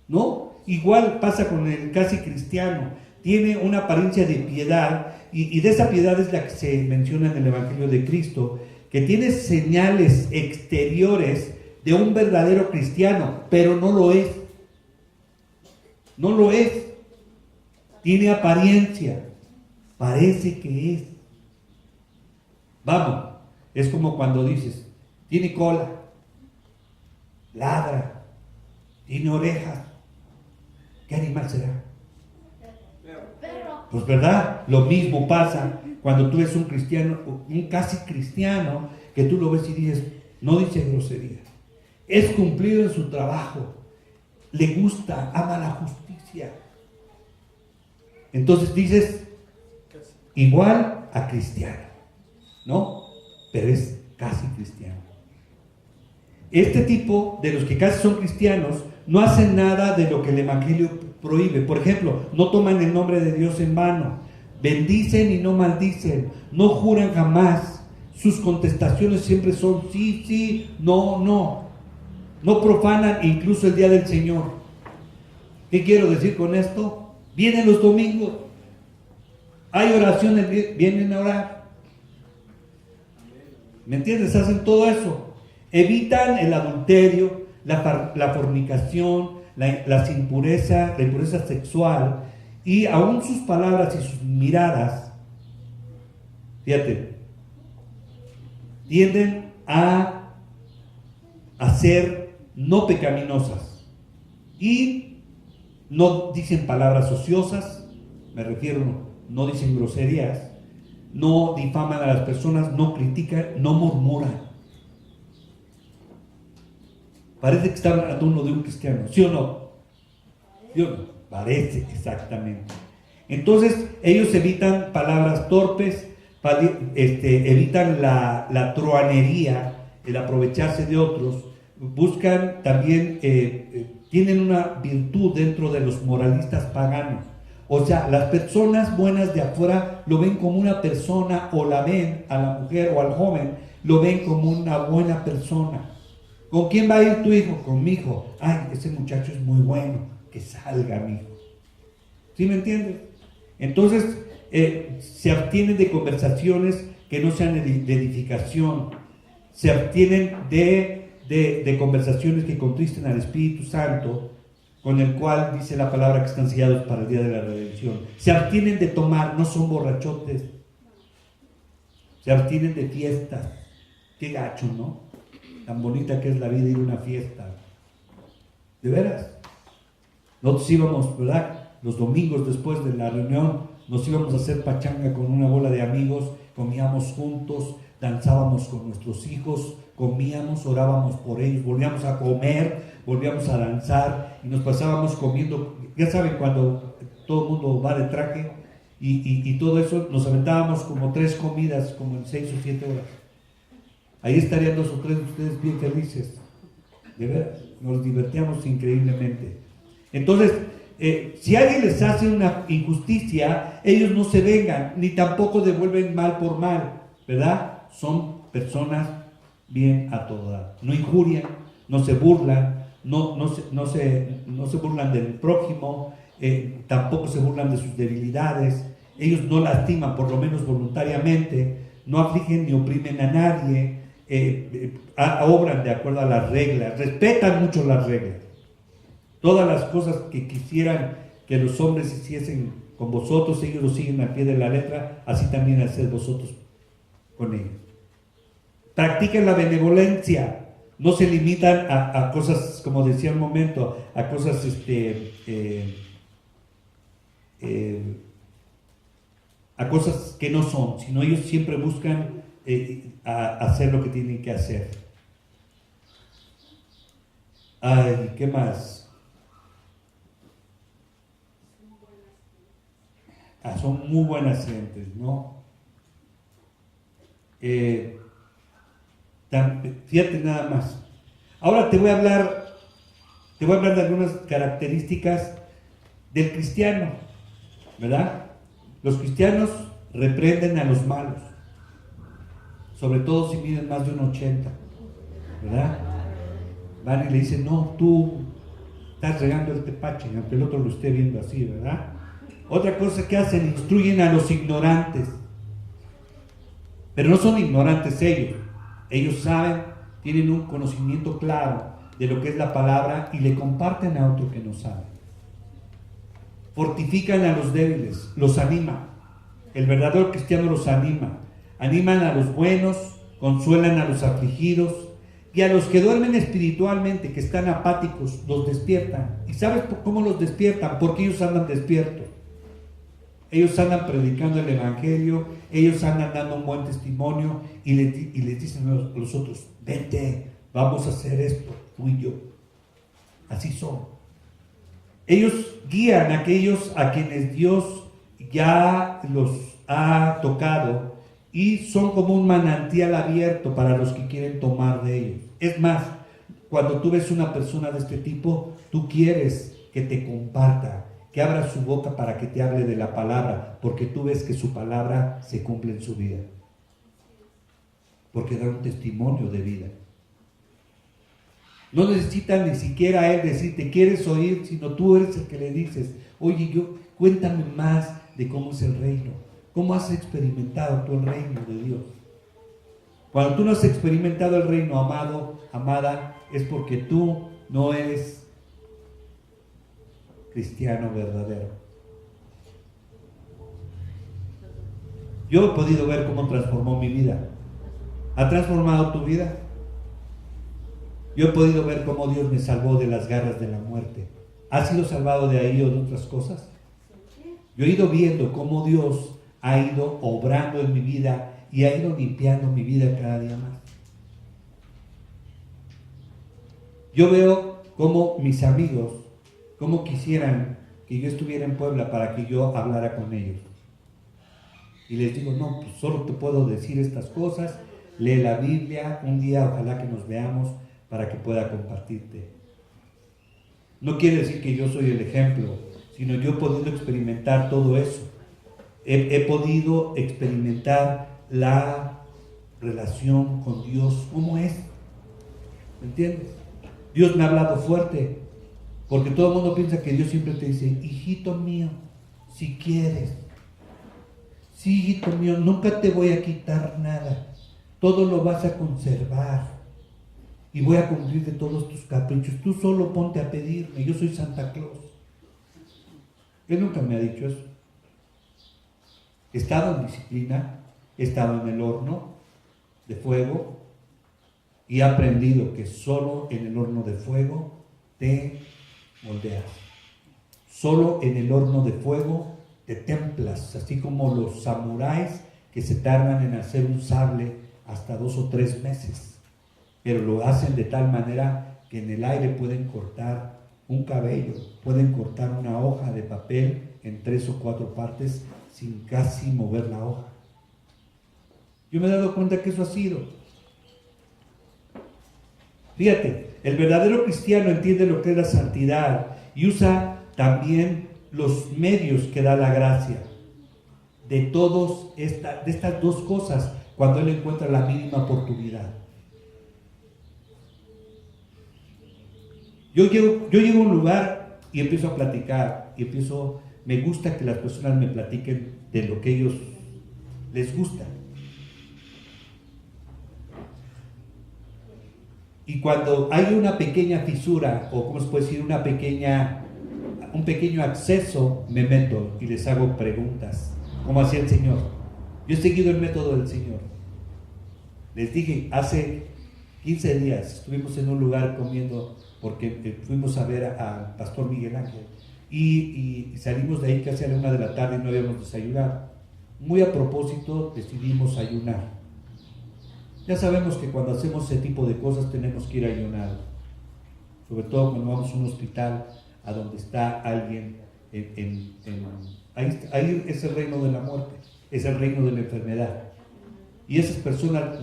¿no? Igual pasa con el casi cristiano, tiene una apariencia de piedad y de esa piedad es la que se menciona en el Evangelio de Cristo, que tiene señales exteriores de un verdadero cristiano, pero no lo es. No lo es. Tiene apariencia. Parece que es. Vamos, es como cuando dices, tiene cola, ladra, tiene orejas. ¿Qué animal será? Pues verdad, lo mismo pasa cuando tú ves un cristiano, un casi cristiano, que tú lo ves y dices, no dice grosería, es cumplido en su trabajo, le gusta, ama la justicia. Entonces dices, igual a cristiano, ¿no? Pero es casi cristiano. Este tipo de los que casi son cristianos no hacen nada de lo que el Evangelio prohíbe. Por ejemplo, no toman el nombre de Dios en vano, bendicen y no maldicen, no juran jamás. Sus contestaciones siempre son sí, sí, no, no. No profanan incluso el día del Señor. ¿Qué quiero decir con esto? Vienen los domingos, hay oraciones, vienen a orar. ¿Me entiendes? Hacen todo eso. Evitan el adulterio, la fornicación, la impureza sexual, y aún sus palabras y sus miradas, fíjate, tienden a ser no pecaminosas y no dicen palabras ociosas, me refiero, no dicen groserías, no difaman a las personas, no critican, no murmuran. Parece que está hablando uno de un cristiano, ¿sí o no? ¿Sí o no? Parece, exactamente. Entonces, ellos evitan palabras torpes, evitan la truanería, el aprovecharse de otros, buscan también, tienen una virtud dentro de los moralistas paganos. O sea, las personas buenas de afuera lo ven como una persona, o la ven a la mujer o al joven, lo ven como una buena persona. ¿Con quién va a ir tu hijo? Con mi hijo. Ay, ese muchacho es muy bueno, que salga mi hijo. ¿Sí me entiendes? Entonces, se abstienen de conversaciones que no sean de edificación. Se abstienen de conversaciones que contristen al Espíritu Santo, con el cual dice la palabra que están sellados para el día de la redención. Se abstienen de tomar, no son borrachotes. Se abstienen de fiestas. Qué gacho, ¿no? Tan bonita que es la vida ir a una fiesta. ¿De veras? Nosotros íbamos, ¿verdad? Los domingos después de la reunión nos íbamos a hacer pachanga con una bola de amigos, comíamos juntos, danzábamos con nuestros hijos, comíamos, orábamos por ellos, volvíamos a comer, volvíamos a danzar y nos pasábamos comiendo. Ya saben, cuando todo el mundo va de traje y todo eso, nos aventábamos como 3 comidas, como en 6 o 7 horas. Ahí estarían 2 o 3 de ustedes bien felices. De verdad, nos divertíamos increíblemente. Entonces, si alguien les hace una injusticia, ellos no se vengan, ni tampoco devuelven mal por mal, ¿verdad? Son personas bien a todo dar. No injurian, no se burlan, no se burlan del prójimo, tampoco se burlan de sus debilidades. Ellos no lastiman, por lo menos voluntariamente, no afligen ni oprimen a nadie, obran de acuerdo a las reglas, respetan mucho las reglas. Todas las cosas que quisieran que los hombres hiciesen con vosotros, ellos lo siguen al pie de la letra, así también haced vosotros con ellos. Practiquen la benevolencia, no se limitan a cosas, como decía un momento, a cosas a cosas que no son, sino ellos siempre buscan hacer lo que tienen que hacer. Ay, ¿qué más? Son muy buenas gentes, ¿no? Fíjate nada más. Ahora te voy a hablar de algunas características del cristiano, ¿verdad? Los cristianos reprenden a los malos, sobre todo si miden más de 1,80, ¿verdad? Van y le dicen, no, tú estás regando el tepache, aunque el otro lo esté viendo así, ¿verdad? Otra cosa que hacen, instruyen a los ignorantes, pero no son ignorantes ellos saben, tienen un conocimiento claro de lo que es la palabra y le comparten a otro que no sabe. Fortifican a los débiles, los anima. El verdadero cristiano los anima. Animan a los buenos, consuelan a los afligidos y a los que duermen espiritualmente, que están apáticos, los despiertan. ¿Y sabes cómo los despiertan? Porque ellos andan despiertos. Ellos andan predicando el evangelio, ellos andan dando un buen testimonio y les dicen a los otros, vente, vamos a hacer esto, tú y yo. Así son. Ellos guían a aquellos a quienes Dios ya los ha tocado y son como un manantial abierto para los que quieren tomar de ellos. Es más, cuando tú ves una persona de este tipo, tú quieres que te comparta, que abra su boca para que te hable de la palabra, porque tú ves que su palabra se cumple en su vida, porque da un testimonio de vida. No necesita ni siquiera él decirte, ¿quieres oír? Sino tú eres el que le dices, oye, cuéntame más de cómo es el reino, cómo has experimentado tú el reino de Dios. Cuando tú no has experimentado el reino, amado, amada, es porque tú no eres cristiano verdadero. Yo he podido ver cómo transformó mi vida. ¿Ha transformado tu vida? Yo he podido ver cómo Dios me salvó de las garras de la muerte. ¿Has sido salvado de ahí o de otras cosas? Yo he ido viendo cómo Dios ha ido obrando en mi vida y ha ido limpiando mi vida cada día más. Yo veo cómo mis amigos, cómo quisieran que yo estuviera en Puebla para que yo hablara con ellos. Y les digo, no, pues solo te puedo decir estas cosas, lee la Biblia, un día ojalá que nos veamos para que pueda compartirte. No quiere decir que yo soy el ejemplo, sino yo he podido experimentar todo eso. He podido experimentar la relación con Dios, ¿cómo es? ¿Me entiendes? Dios me ha hablado fuerte, porque todo el mundo piensa que Dios siempre te dice, hijito mío, si quieres. Sí, hijito mío, nunca te voy a quitar nada. Todo lo vas a conservar. Y voy a cumplir de todos tus caprichos. Tú solo ponte a pedirme. Yo soy Santa Claus. Él nunca me ha dicho eso. He estado en disciplina, he estado en el horno de fuego y he aprendido que solo en el horno de fuego te moldeas. Solo en el horno de fuego te templas, así como los samuráis que se tardan en hacer un sable hasta 2 o 3 meses, pero lo hacen de tal manera que en el aire pueden cortar un cabello, pueden cortar una hoja de papel en 3 o 4 partes sin casi mover la hoja. Yo me he dado cuenta que eso ha sido. Fíjate, el verdadero cristiano entiende lo que es la santidad y usa también los medios que da la gracia. De estas 2 cosas, cuando él encuentra la mínima oportunidad. Yo llego a un lugar y empiezo a platicar, me gusta que las personas me platiquen de lo que ellos les gusta. Y cuando hay una pequeña fisura, o ¿cómo se puede decir? Un pequeño acceso, me meto y les hago preguntas, como hacía el Señor. Yo he seguido el método del Señor. Les dije, hace 15 días estuvimos en un lugar comiendo, porque fuimos a ver al pastor Miguel Ángel, y salimos de ahí casi a la 1 de la tarde y no habíamos desayunado. Muy a propósito decidimos ayunar. Ya sabemos que cuando hacemos ese tipo de cosas tenemos que ir a ayunar, sobre todo cuando vamos a un hospital a donde está alguien ahí es el reino de la muerte, es el reino de la enfermedad. Y esas personas,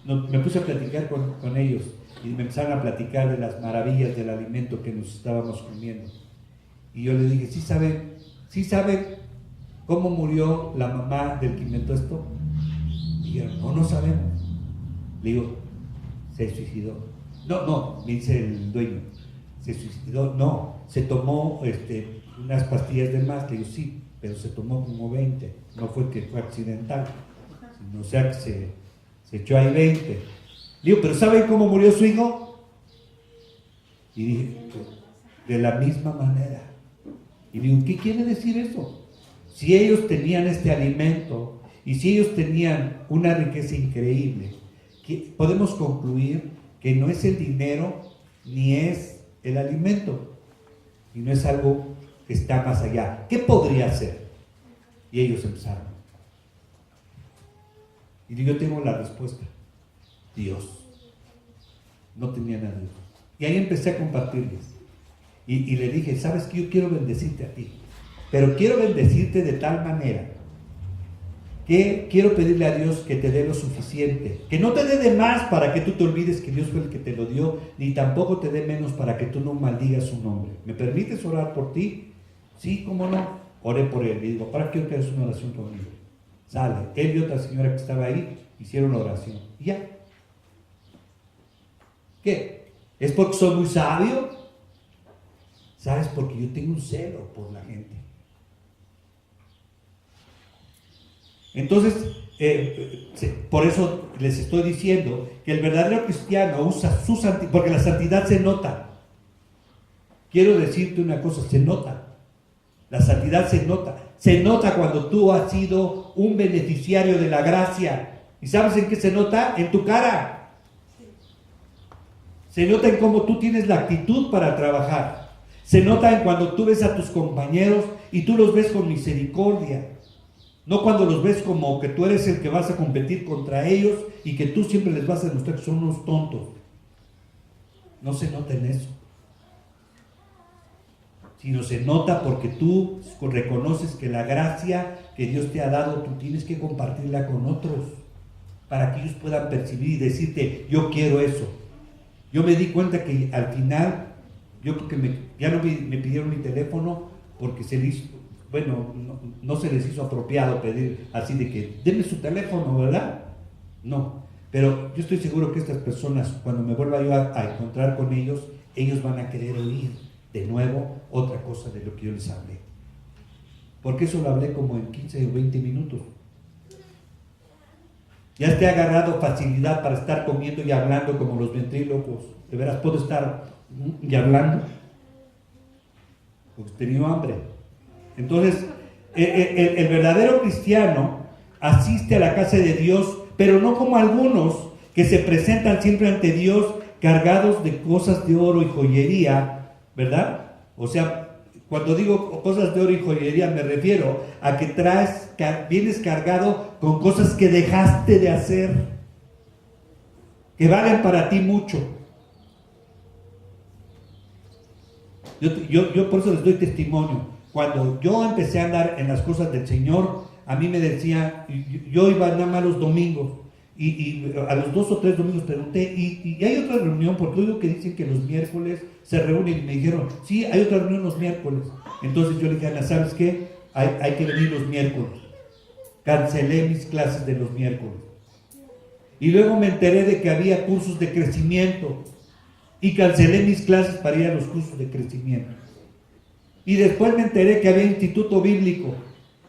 me puse a platicar con ellos y me empezaron a platicar de las maravillas del alimento que nos estábamos comiendo. Y yo les dije, ¿sí saben cómo murió la mamá del que inventó esto? Y dijeron, no sabemos. Le digo, se suicidó. No, me dice el dueño, se suicidó. No, se tomó unas pastillas de más. Le digo, sí, pero se tomó como 20. No fue que fue accidental, sino, o sea, que se echó ahí 20. Le digo, ¿pero saben cómo murió su hijo? Y dije, de la misma manera. Y digo, ¿qué quiere decir eso? Si ellos tenían este alimento y si ellos tenían una riqueza increíble, podemos concluir que no es el dinero ni es el alimento, sino es algo que está más allá. ¿Qué podría ser? Y ellos empezaron. Y yo tengo la respuesta: Dios. No tenían a Dios. Y ahí empecé a compartirles. Y le dije, ¿sabes qué? Yo quiero bendecirte a ti, pero quiero bendecirte de tal manera que quiero pedirle a Dios que te dé lo suficiente, que no te dé de más para que tú te olvides que Dios fue el que te lo dio, ni tampoco te dé menos para que tú no maldigas su nombre. ¿Me permites orar por ti? Sí, ¿cómo no? Oré por él y digo, ¿para qué quiero que hagas una oración conmigo? Sale, él y otra señora que estaba ahí hicieron la oración y ya. ¿Qué? ¿Es porque soy muy sabio? ¿Sabes? Porque yo tengo un celo por la gente. Entonces, por eso les estoy diciendo que el verdadero cristiano usa su santidad, porque la santidad se nota. Quiero decirte una cosa, se nota. La santidad se nota. Se nota cuando tú has sido un beneficiario de la gracia. ¿Y sabes en qué se nota? En tu cara. Se nota en cómo tú tienes la actitud para trabajar. Se nota en cuando tú ves a tus compañeros y tú los ves con misericordia. No cuando los ves como que tú eres el que vas a competir contra ellos y que tú siempre les vas a demostrar que son unos tontos. No se nota en eso. Sino se nota porque tú reconoces que la gracia que Dios te ha dado, tú tienes que compartirla con otros para que ellos puedan percibir y decirte, yo quiero eso. Yo me di cuenta que al final, yo creo que ya no me pidieron mi teléfono porque se les hizo, bueno, no se les hizo apropiado pedir así de que, denme su teléfono, ¿verdad? No, pero yo estoy seguro que estas personas, cuando me vuelva yo a encontrar con ellos, ellos van a querer oír de nuevo otra cosa de lo que yo les hablé. Porque eso lo hablé como en 15 o 20 minutos. Ya te he agarrado facilidad para estar comiendo y hablando como los ventrílocos. De veras puedo estar y hablando porque he tenido hambre. Entonces, el verdadero cristiano asiste a la casa de Dios, pero no como algunos que se presentan siempre ante Dios cargados de cosas de oro y joyería, ¿verdad? O sea, Cuando digo cosas de oro y joyería, me refiero a que vienes cargado con cosas que dejaste de hacer, que valen para ti mucho. Yo por eso les doy testimonio. Cuando yo empecé a andar en las cosas del Señor, a mí me decía, yo iba nada más los domingos, y a los 2 o 3 domingos pregunté, y hay otra reunión, porque oigo que dicen que los miércoles se reúnen, y me dijeron, sí, hay otra reunión los miércoles. Entonces yo le dije, Ana, ¿sabes qué? Hay que venir los miércoles. Cancelé mis clases de los miércoles. Y luego me enteré de que había cursos de crecimiento, y cancelé mis clases para ir a los cursos de crecimiento. Y después me enteré que había instituto bíblico,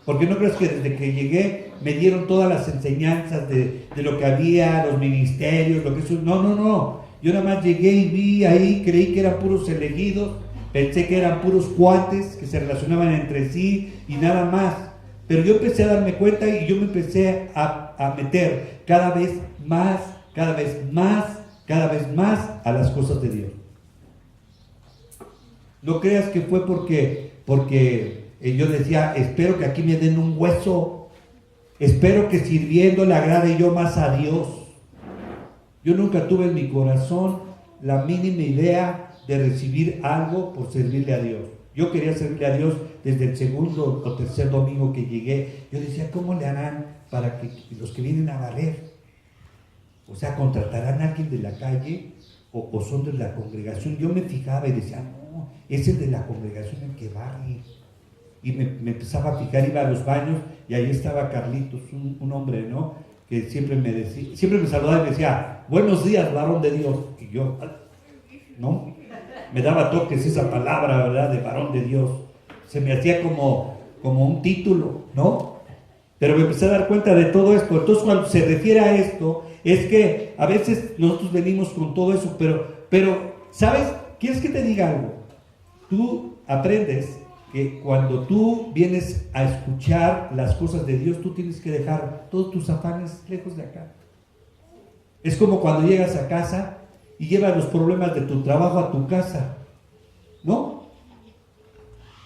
porque no crees que desde que llegué me dieron todas las enseñanzas de lo que había, los ministerios, lo que eso. No. Yo nada más llegué y vi ahí, creí que eran puros elegidos, pensé que eran puros cuates que se relacionaban entre sí y nada más. Pero yo empecé a darme cuenta y yo me empecé a meter cada vez más a las cosas de Dios. No creas que fue porque yo decía, espero que aquí me den un hueso, espero que sirviendo le agrade yo más a Dios. Yo nunca tuve en mi corazón la mínima idea de recibir algo por servirle a Dios. Yo quería servirle a Dios desde el segundo o tercer domingo que llegué. Yo decía, ¿cómo le harán para que los que vienen a barrer? O sea, ¿contratarán a alguien de la calle o son de la congregación? Yo me fijaba y decía, no, es el de la congregación el que barre. Y me empezaba a fijar, iba a los baños y ahí estaba Carlitos, un hombre, ¿no? Que siempre me saludaba y me decía, buenos días, varón de Dios. Y yo, ¿no? Me daba toques esa palabra, ¿verdad? De varón de Dios. Se me hacía como un título, ¿no? Pero me empecé a dar cuenta de todo esto. Entonces, cuando se refiere a esto, es que a veces nosotros venimos con todo eso, pero ¿sabes? ¿Quieres que te diga algo? Tú aprendes que cuando tú vienes a escuchar las cosas de Dios, tú tienes que dejar todos tus afanes lejos de acá. Es como cuando llegas a casa y llevas los problemas de tu trabajo a tu casa, ¿no?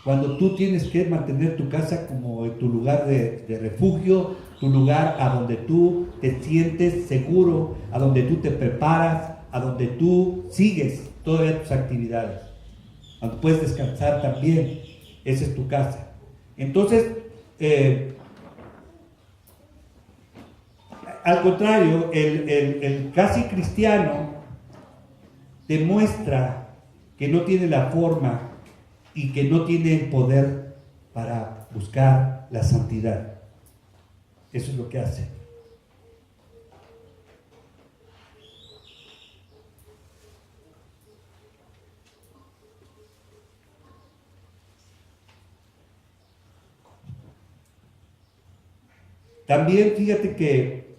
Cuando tú tienes que mantener tu casa como tu lugar de refugio, tu lugar a donde tú te sientes seguro, a donde tú te preparas, a donde tú sigues todas tus actividades, donde puedes descansar también. Esa es tu casa. Entonces, al contrario, el casi cristiano demuestra que no tiene la forma y que no tiene el poder para buscar la santidad. Eso es lo que hace. También fíjate que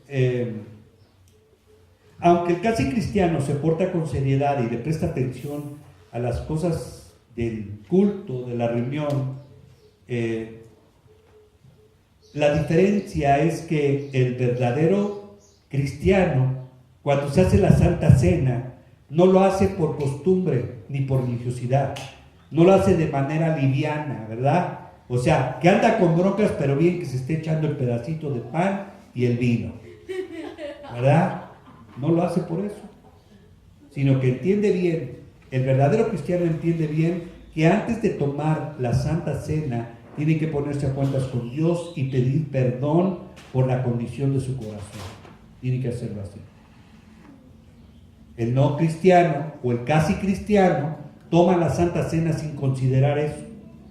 aunque el casi cristiano se porta con seriedad y le presta atención a las cosas del culto, de la reunión, la diferencia es que el verdadero cristiano, cuando se hace la Santa Cena, no lo hace por costumbre ni por religiosidad, no lo hace de manera liviana, ¿verdad? O sea, que anda con broncas, pero bien que se esté echando el pedacito de pan y el vino, ¿verdad? No lo hace por eso, sino que entiende bien, el verdadero cristiano entiende bien que antes de tomar la Santa Cena, tiene que ponerse a cuentas con Dios y pedir perdón por la condición de su corazón. Tiene que hacerlo así. El no cristiano o el casi cristiano toma la Santa Cena sin considerar eso,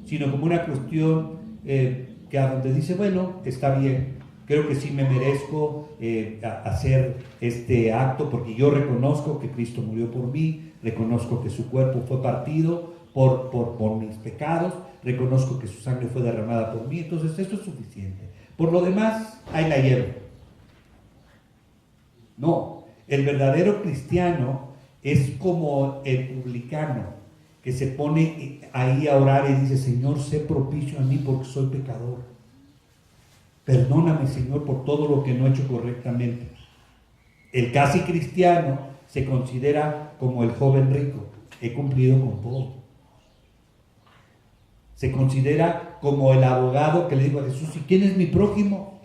sino como una cuestión que a donde dice, bueno, está bien, creo que sí me merezco hacer este acto porque yo reconozco que Cristo murió por mí, reconozco que su cuerpo fue partido por mis pecados, reconozco que su sangre fue derramada por mí, entonces eso es suficiente. Por lo demás, ahí la llevo. No, el verdadero cristiano es como el publicano que se pone ahí a orar y dice, Señor, sé propicio a mí porque soy pecador. Perdóname, Señor, por todo lo que no he hecho correctamente. El casi cristiano se considera como el joven rico. He cumplido con todo. Se considera como el abogado que le dijo a Jesús, ¿y quién es mi prójimo?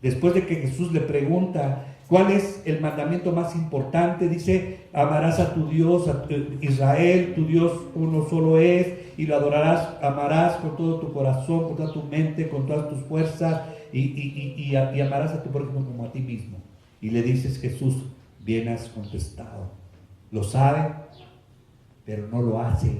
Después de que Jesús le pregunta, ¿cuál es el mandamiento más importante? Dice, amarás a tu Dios, a Israel, tu Dios uno solo es, y lo adorarás, amarás con todo tu corazón, con toda tu mente, con todas tus fuerzas, y amarás a tu prójimo como a ti mismo. Y le dices, Jesús, bien has contestado. Lo sabe, pero no lo hace.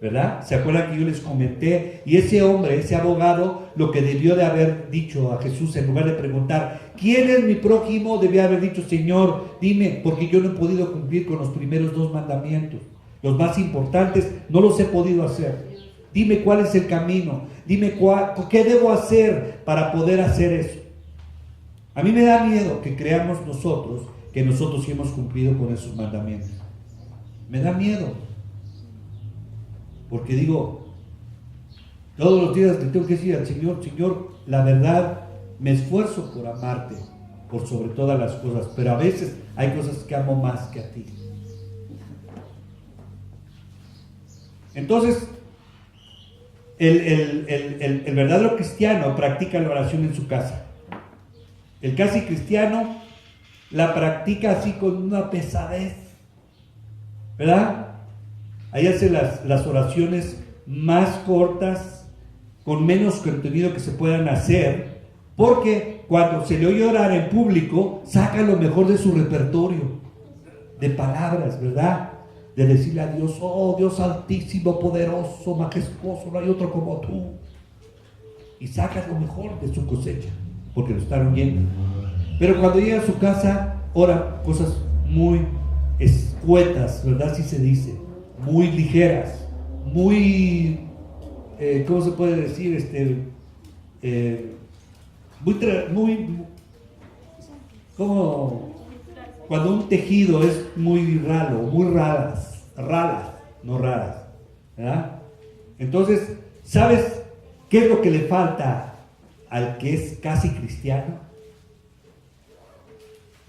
¿Verdad? ¿Se acuerdan que yo les comenté? Y ese hombre, ese abogado, lo que debió de haber dicho a Jesús, en lugar de preguntar, ¿quién es mi prójimo? Debió haber dicho, Señor, dime, porque yo no he podido cumplir con los primeros 2 mandamientos. Los más importantes no los he podido hacer. Dime cuál es el camino. Dime qué debo hacer para poder hacer eso. A mí me da miedo que creamos nosotros que nosotros sí hemos cumplido con esos mandamientos. Me da miedo. Porque digo, todos los días le tengo que decir al Señor, Señor, la verdad, me esfuerzo por amarte, por sobre todas las cosas, pero a veces hay cosas que amo más que a ti. Entonces, el verdadero cristiano practica la oración en su casa. El casi cristiano la practica así con una pesadez, ¿verdad? Ahí hace las oraciones más cortas, con menos contenido que se puedan hacer, porque cuando se le oye orar en público, saca lo mejor de su repertorio, de palabras, ¿verdad? De decirle a Dios, oh Dios altísimo, poderoso, majestuoso, no hay otro como tú. Y saca lo mejor de su cosecha, porque lo están oyendo. Pero cuando llega a su casa, ora cosas muy escuetas, ¿verdad? Así se dice. Muy ligeras, muy, ¿cómo se puede decir? Como cuando un tejido es muy raro, muy raras, no raras, ¿verdad? Entonces, ¿sabes qué es lo que le falta al que es casi cristiano?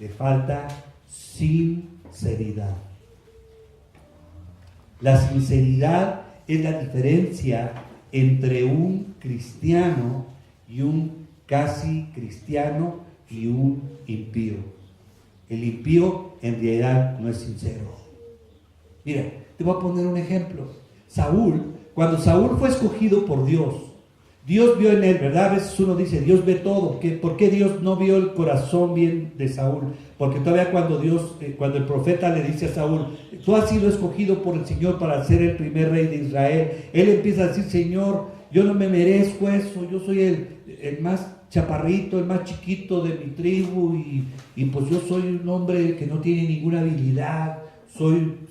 Le falta sinceridad. La sinceridad es la diferencia entre un cristiano y un casi cristiano y un impío. El impío en realidad no es sincero. Mira, te voy a poner un ejemplo. Cuando Saúl fue escogido por Dios, Dios vio en él, ¿verdad? A veces uno dice, Dios ve todo. ¿Por qué Dios no vio el corazón bien de Saúl? Porque todavía cuando el profeta le dice a Saúl, tú has sido escogido por el Señor para ser el primer rey de Israel, él empieza a decir, Señor, yo no me merezco eso, yo soy el más chaparrito, el más chiquito de mi tribu, y pues yo soy un hombre que no tiene ninguna habilidad,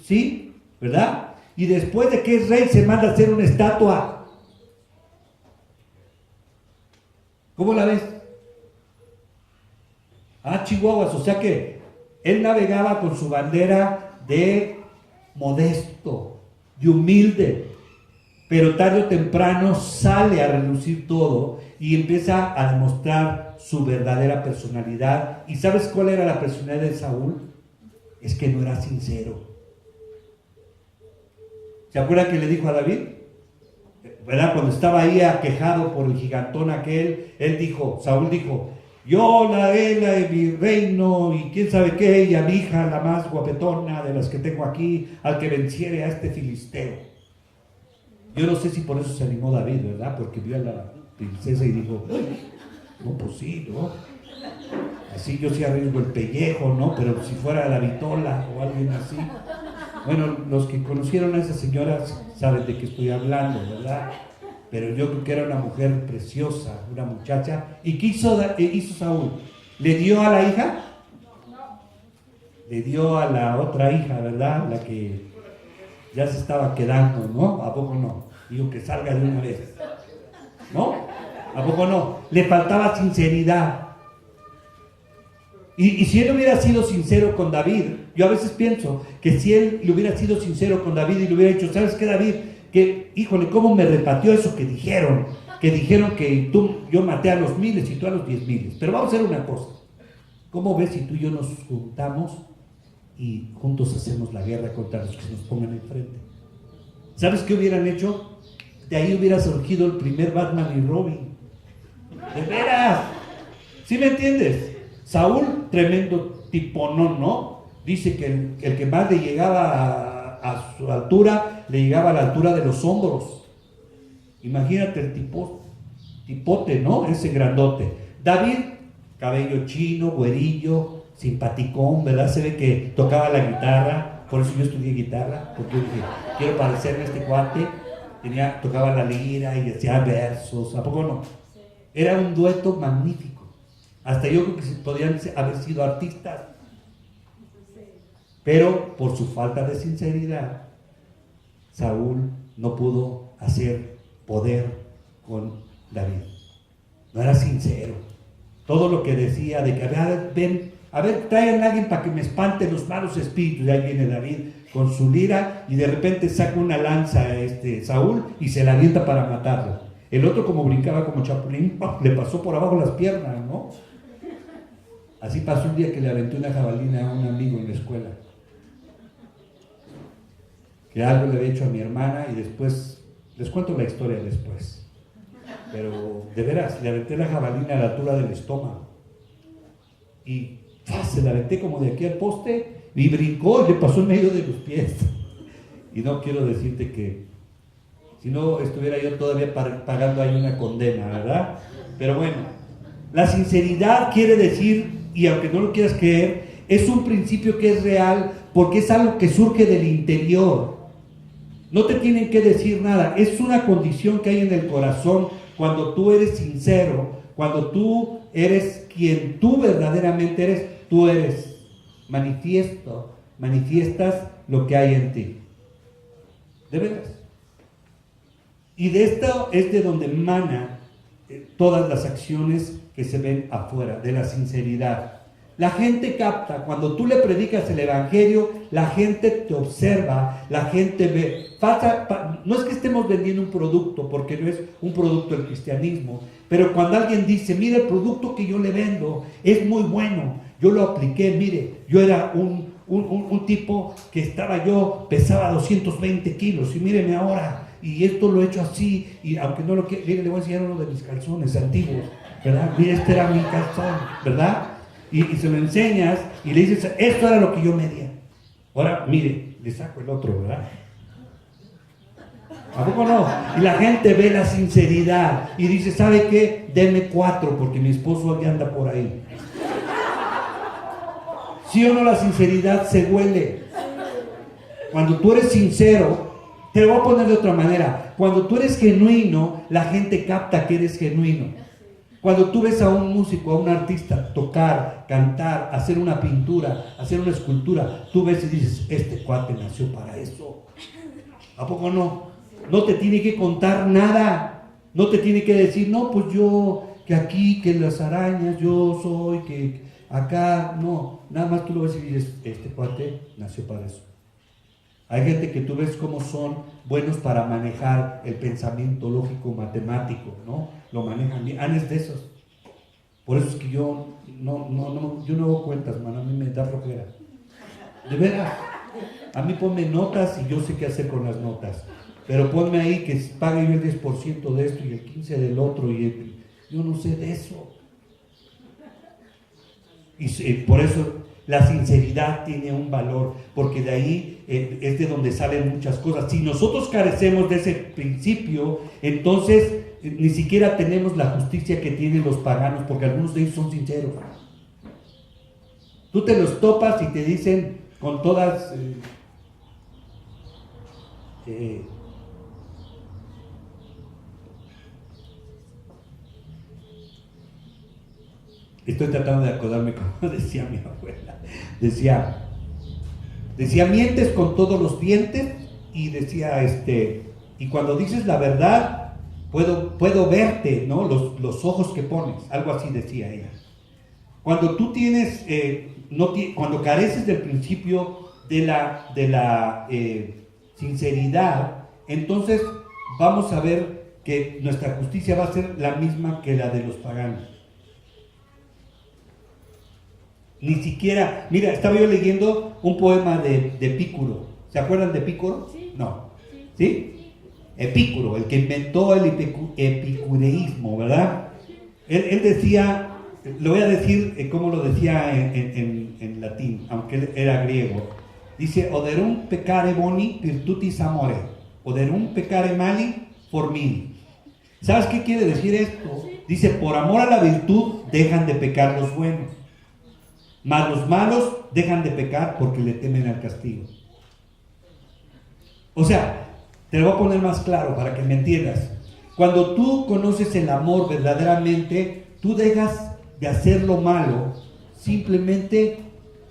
¿sí? ¿Verdad? Y después de que es rey se manda a hacer una estatua. ¿Cómo la ves? Chihuahuas, o sea que él navegaba con su bandera de modesto, de humilde, pero tarde o temprano sale a relucir todo y empieza a demostrar su verdadera personalidad. ¿Y sabes cuál era la personalidad de Saúl? Es que no era sincero. ¿Se acuerdan que le dijo a David? ¿Verdad? Cuando estaba ahí aquejado por el gigantón aquel, Saúl dijo, yo la de mi reino y quién sabe qué, y a mi hija, la más guapetona de las que tengo aquí, al que venciere a este filisteo. Yo no sé si por eso se animó David, ¿verdad? Porque vio a la princesa y dijo, no, pues sí, ¿no? Así yo sí arriesgo el pellejo, ¿no? Pero si fuera la vitola o alguien así. Bueno, los que conocieron a esa señora saben de qué estoy hablando, ¿verdad? Pero yo creo que era una mujer preciosa, una muchacha. ¿Y qué hizo Saúl? ¿Le dio a la hija? Le dio a la otra hija, ¿verdad? La que ya se estaba quedando, ¿no? ¿A poco no? Digo que salga de una vez, ¿no? ¿A poco no? Le faltaba sinceridad. Y si él hubiera sido sincero con David, yo a veces pienso que si él le hubiera sido sincero con David y le hubiera dicho, ¿sabes qué, David? Que, híjole, cómo me repateó eso que dijeron que yo maté a los 1000 y tú a los 10,000. Pero vamos a hacer una cosa. ¿Cómo ves si tú y yo nos juntamos y juntos hacemos la guerra contra los que nos pongan enfrente? ¿Sabes qué hubieran hecho? de ahí hubiera surgido el primer Batman y Robin. De veras. ¿Sí me entiendes? Saúl, tremendo tiponón, ¿no? Dice que el que más le llegaba a su altura, le llegaba a la altura de los hombros. Imagínate el tipote, ¿no? Ese grandote. David, cabello chino, güerillo, simpaticón, ¿verdad? Se ve que tocaba la guitarra, por eso yo estudié guitarra, porque yo dije, quiero parecerme a este cuate. Tocaba la lira y hacía versos, ¿a poco no? Era un dueto magnífico. Hasta yo creo que podrían haber sido artistas. Pero por su falta de sinceridad, Saúl no pudo hacer poder con David. No era sincero. Todo lo que decía de que, a ver, traigan a alguien para que me espante los malos espíritus. Y ahí viene David con su lira y de repente saca una lanza a Saúl y se la avienta para matarlo. El otro, como brincaba como chapulín, le pasó por abajo las piernas, ¿no? Así pasó un día que le aventé una jabalina a un amigo en la escuela, que algo le había hecho a mi hermana, y después, les cuento la historia después, pero de veras, le aventé la jabalina a la altura del estómago, y se la aventé como de aquí al poste, y brincó y le pasó en medio de los pies. Y no quiero decirte que, si no estuviera yo todavía pagando ahí una condena, ¿verdad? Pero bueno, la sinceridad quiere decir, y aunque no lo quieras creer, es un principio que es real, porque es algo que surge del interior. No te tienen que decir nada, es una condición que hay en el corazón cuando tú eres sincero, cuando tú eres quien tú verdaderamente eres, tú eres manifiestas lo que hay en ti. De veras. Y de esto es de donde emana todas las acciones que se ven afuera, de la sinceridad. La gente capta, cuando tú le predicas el evangelio, la gente te observa, la gente ve. No es que estemos vendiendo un producto, porque no es un producto el cristianismo, pero cuando alguien dice, mire, el producto que yo le vendo es muy bueno, yo lo apliqué, mire, yo era un tipo que pesaba 220 kilos, y míreme ahora, y esto lo he hecho así, y aunque no lo quiera, le voy a enseñar uno de mis calzones antiguos, ¿verdad? Mire, este era mi calzón, ¿verdad? Y se lo enseñas y le dices, esto era lo que yo medía. Ahora, mire, le saco el otro, ¿verdad? ¿A poco no? Y la gente ve la sinceridad y dice, ¿sabe qué? Deme 4 porque mi esposo ya anda por ahí. ¿Sí o no? La sinceridad se huele. Cuando tú eres sincero, te lo voy a poner de otra manera. Cuando tú eres genuino, la gente capta que eres genuino. Cuando tú ves a un músico, a un artista tocar, cantar, hacer una pintura, hacer una escultura, tú ves y dices, este cuate nació para eso. ¿A poco no? No te tiene que contar nada. No te tiene que decir, no, pues yo, que aquí, que las arañas, yo soy, que acá. No, nada más tú lo ves y dices, este cuate nació para eso. Hay gente que tú ves cómo son buenos para manejar el pensamiento lógico matemático, ¿no? Lo manejan bien. Es de esos. Por eso es que yo no hago cuentas, mano, a mí me da flojera. De veras. A mí ponme notas y yo sé qué hacer con las notas. Pero ponme ahí que pague yo el 10% de esto y el 15% del otro, yo no sé de eso. Y por eso la sinceridad tiene un valor, porque de ahí es de donde salen muchas cosas. Si nosotros carecemos de ese principio, entonces ni siquiera tenemos la justicia que tienen los paganos, porque algunos de ellos son sinceros. Tú te los topas y te dicen con todas... estoy tratando de acordarme como decía mi abuela. Decía, mientes con todos los dientes, y decía, y cuando dices la verdad, puedo verte, ¿no? Los ojos que pones, algo así decía ella. Cuando tú tienes, cuando careces del principio de la sinceridad, entonces vamos a ver que nuestra justicia va a ser la misma que la de los paganos. Ni siquiera, mira, estaba yo leyendo un poema de Epicuro. ¿Se acuerdan de Epicuro? Sí. No. ¿Sí? Epicuro, el que inventó el epicureísmo, ¿verdad? Él decía, lo voy a decir como lo decía en latín, aunque él era griego. Dice, oderum peccare boni virtutis amore, oderum peccare mali formini. ¿Sabes qué quiere decir esto? Dice, por amor a la virtud dejan de pecar los buenos, mas los malos dejan de pecar porque le temen al castigo. O sea, te lo voy a poner más claro para que me entiendas. Cuando tú conoces el amor verdaderamente, tú dejas de hacer lo malo simplemente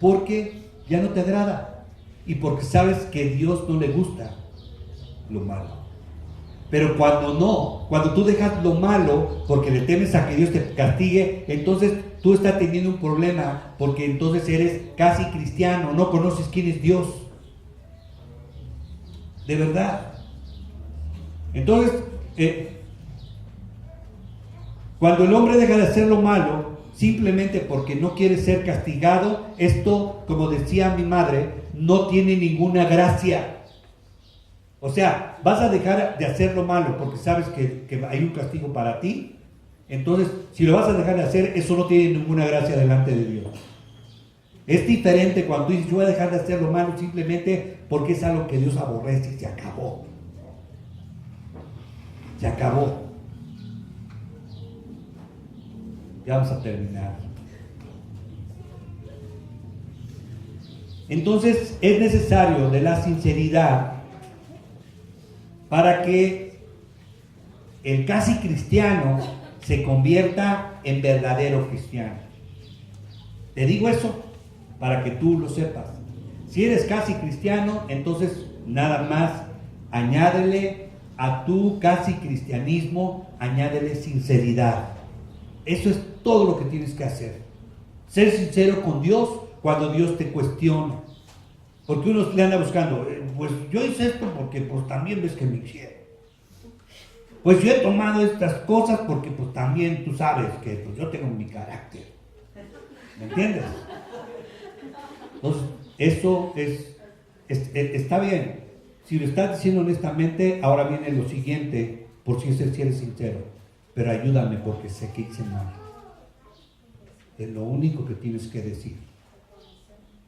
porque ya no te agrada y porque sabes que a Dios no le gusta lo malo. Pero cuando tú dejas lo malo porque le temes a que Dios te castigue, entonces tú estás teniendo un problema porque entonces eres casi cristiano, no conoces quién es Dios. De verdad. Entonces, cuando el hombre deja de hacer lo malo simplemente porque no quiere ser castigado, esto, como decía mi madre, no tiene ninguna gracia. O sea, vas a dejar de hacer lo malo porque sabes que hay un castigo para ti. Entonces, si lo vas a dejar de hacer, eso no tiene ninguna gracia delante de Dios. Es diferente cuando tú dices, yo voy a dejar de hacer lo malo simplemente porque es algo que Dios aborrece y se acabó. Se acabó. Ya vamos a terminar. Entonces, es necesario de la sinceridad para que el casi cristiano se convierta en verdadero cristiano. Te digo eso para que tú lo sepas. Si eres casi cristiano, entonces nada más añádele a tu casi cristianismo, añádele sinceridad. Eso es todo lo que tienes que hacer. Ser sincero con Dios cuando Dios te cuestiona. Porque uno le anda buscando, pues yo hice esto porque pues también ves que me hicieron. Pues yo he tomado estas cosas porque pues también tú sabes que pues, yo tengo mi carácter. ¿Me entiendes? Entonces, eso está bien. Si lo estás diciendo honestamente, ahora viene lo siguiente, por si eres sincero. Pero ayúdame porque sé que hice mal. Es lo único que tienes que decir.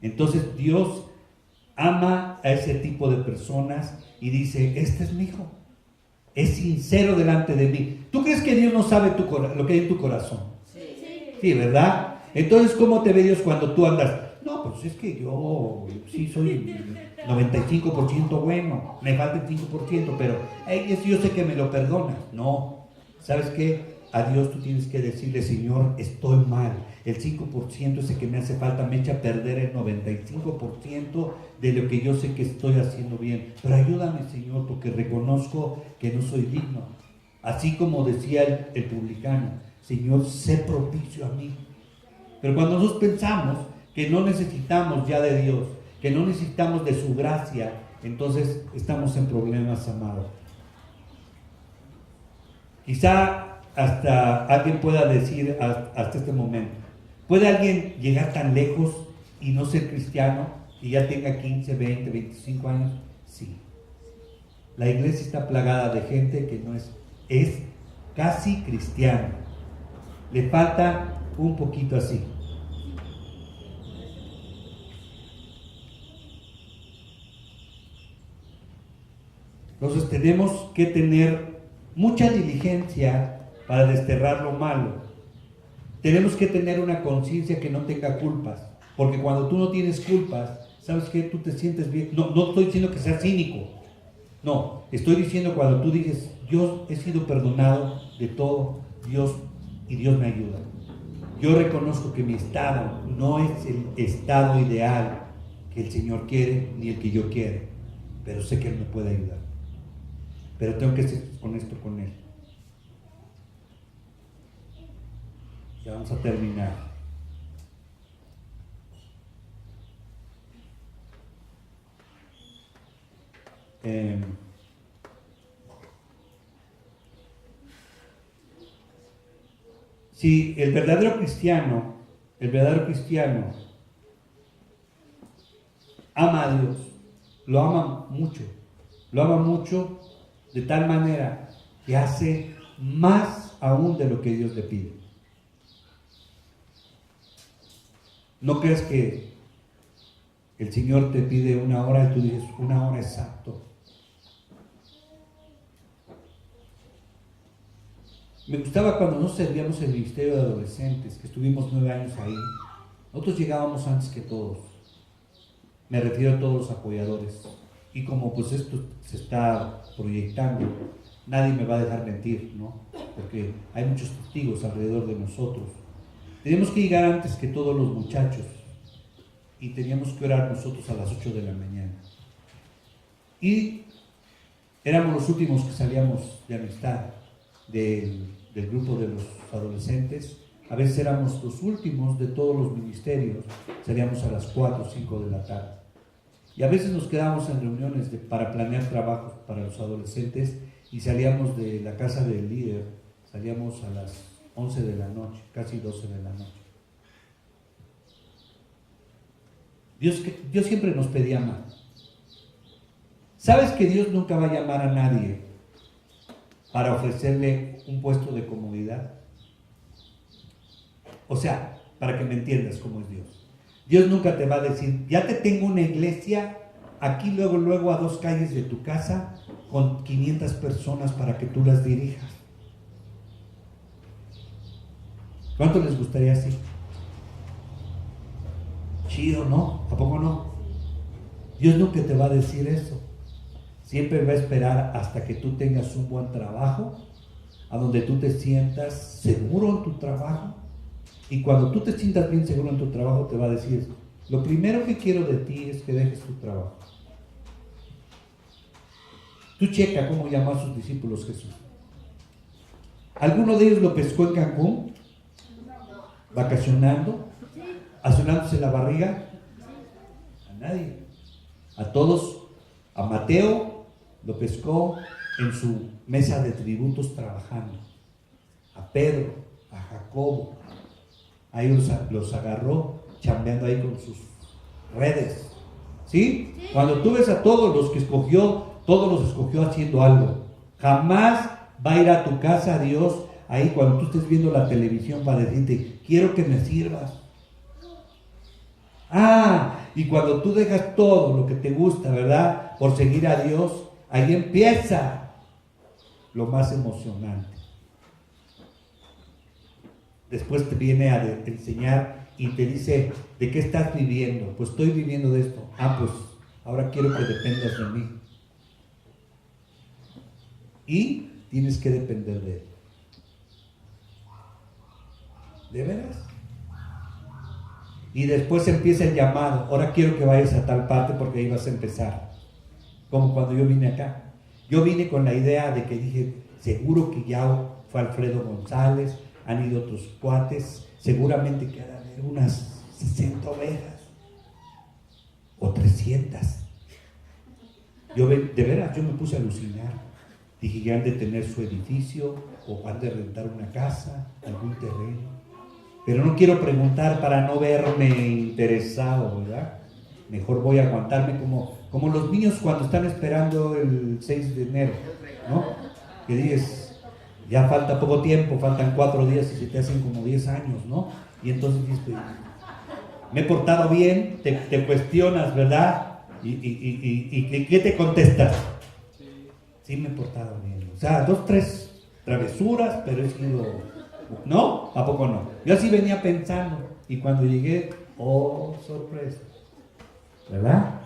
Entonces Dios ama a ese tipo de personas y dice, este es mi hijo. Es sincero delante de mí. ¿Tú crees que Dios no sabe lo que hay en tu corazón? Sí, ¿verdad? Entonces, ¿cómo te ve Dios cuando tú andas? No, pues es que yo sí soy 95% bueno, me falta el 5%, pero yo sé que me lo perdonas. No, ¿sabes qué? A Dios tú tienes que decirle, Señor, estoy mal. El 5% ese que me hace falta me echa a perder el 95% de lo que yo sé que estoy haciendo bien. Pero ayúdame, Señor, porque reconozco que no soy digno. Así como decía el publicano, Señor, sé propicio a mí. Pero cuando nosotros pensamos que no necesitamos ya de Dios, que no necesitamos de su gracia, entonces estamos en problemas, amados. Quizá hasta alguien pueda decir hasta este momento, ¿puede alguien llegar tan lejos y no ser cristiano y ya tenga 15, 20, 25 años? Sí. La iglesia está plagada de gente que no es casi cristiana. Le falta un poquito así. Entonces tenemos que tener mucha diligencia para desterrar lo malo. Tenemos que tener una conciencia que no tenga culpas, porque cuando tú no tienes culpas, ¿sabes qué? Tú te sientes bien. No estoy diciendo que seas cínico, no, estoy diciendo cuando tú dices, yo he sido perdonado de todo, Dios, y Dios me ayuda. Yo reconozco que mi estado no es el estado ideal que el Señor quiere, ni el que yo quiero, pero sé que Él me puede ayudar. Pero tengo que ser honesto con Él. Ya vamos a terminar. Si el verdadero cristiano ama a Dios, lo ama mucho de tal manera que hace más aún de lo que Dios le pide. No creas que el Señor te pide una hora y tú dices, una hora exacto. Me gustaba cuando nos servíamos el ministerio de adolescentes, que estuvimos 9 años ahí. Nosotros llegábamos antes que todos. Me refiero a todos los apoyadores. Y como pues esto se está proyectando, nadie me va a dejar mentir, ¿no? Porque hay muchos testigos alrededor de nosotros. Teníamos que llegar antes que todos los muchachos. Y teníamos que orar nosotros a las 8 de la mañana. Y éramos los últimos que salíamos de amistad del grupo de los adolescentes. A veces éramos los últimos de todos los ministerios. Salíamos a las 4 o 5 de la tarde. Y a veces nos quedábamos en reuniones para planear trabajos para los adolescentes y salíamos de la casa del líder, salíamos a las 11 de la noche, casi 12 de la noche. Dios siempre nos pedía más. ¿Sabes que Dios nunca va a llamar a nadie para ofrecerle un puesto de comodidad? O sea, para que me entiendas cómo es Dios. Dios nunca te va a decir, ya te tengo una iglesia aquí luego a 2 calles de tu casa con 500 personas para que tú las dirijas. ¿Cuánto les gustaría así? Chido, ¿no? ¿A poco no? Dios nunca te va a decir eso. Siempre va a esperar hasta que tú tengas un buen trabajo, a donde tú te sientas seguro en tu trabajo. Y cuando tú te sientas bien seguro en tu trabajo, te va a decir, lo primero que quiero de ti es que dejes tu trabajo. Tú checa cómo llamó a sus discípulos Jesús. ¿Alguno de ellos lo pescó en Cancún? ¿Vacacionando? ¿Asonándose la barriga? A nadie. A todos, a Mateo lo pescó en su mesa de tributos trabajando. A Pedro, a Jacobo. Ahí los agarró chambeando ahí con sus redes. ¿Sí? Cuando tú ves a todos los que escogió, todos los escogió haciendo algo. Jamás va a ir a tu casa Dios ahí cuando tú estés viendo la televisión para decirte, quiero que me sirvas. Y cuando tú dejas todo lo que te gusta, ¿verdad? Por seguir a Dios, ahí empieza lo más emocionante. Después te viene a enseñar y te dice, ¿de qué estás viviendo? Pues estoy viviendo de esto. Pues ahora quiero que dependas de mí. Y tienes que depender de él. ¿De veras? Y después empieza el llamado. Ahora quiero que vayas a tal parte porque ahí vas a empezar. Como cuando yo vine acá. Yo vine con la idea de que dije, seguro que ya fue Alfredo González, han ido otros cuates, seguramente que han de haber unas 60 ovejas o 300. De veras, yo me puse a alucinar. Dije, ya han de tener su edificio o han de rentar una casa, algún terreno. Pero no quiero preguntar para no verme interesado, ¿verdad? Mejor voy a aguantarme como los niños cuando están esperando el 6 de enero, ¿no? Que dices, ya falta poco tiempo, faltan 4 días y se te hacen como 10 años, ¿no? Y entonces dices, me he portado bien, te cuestionas, ¿verdad? ¿Y qué te contestas? Sí, me he portado bien. O sea, 2, 3 travesuras, pero he sido... ¿No? ¿A poco no? Yo así venía pensando. Y cuando llegué, sorpresa. ¿Verdad?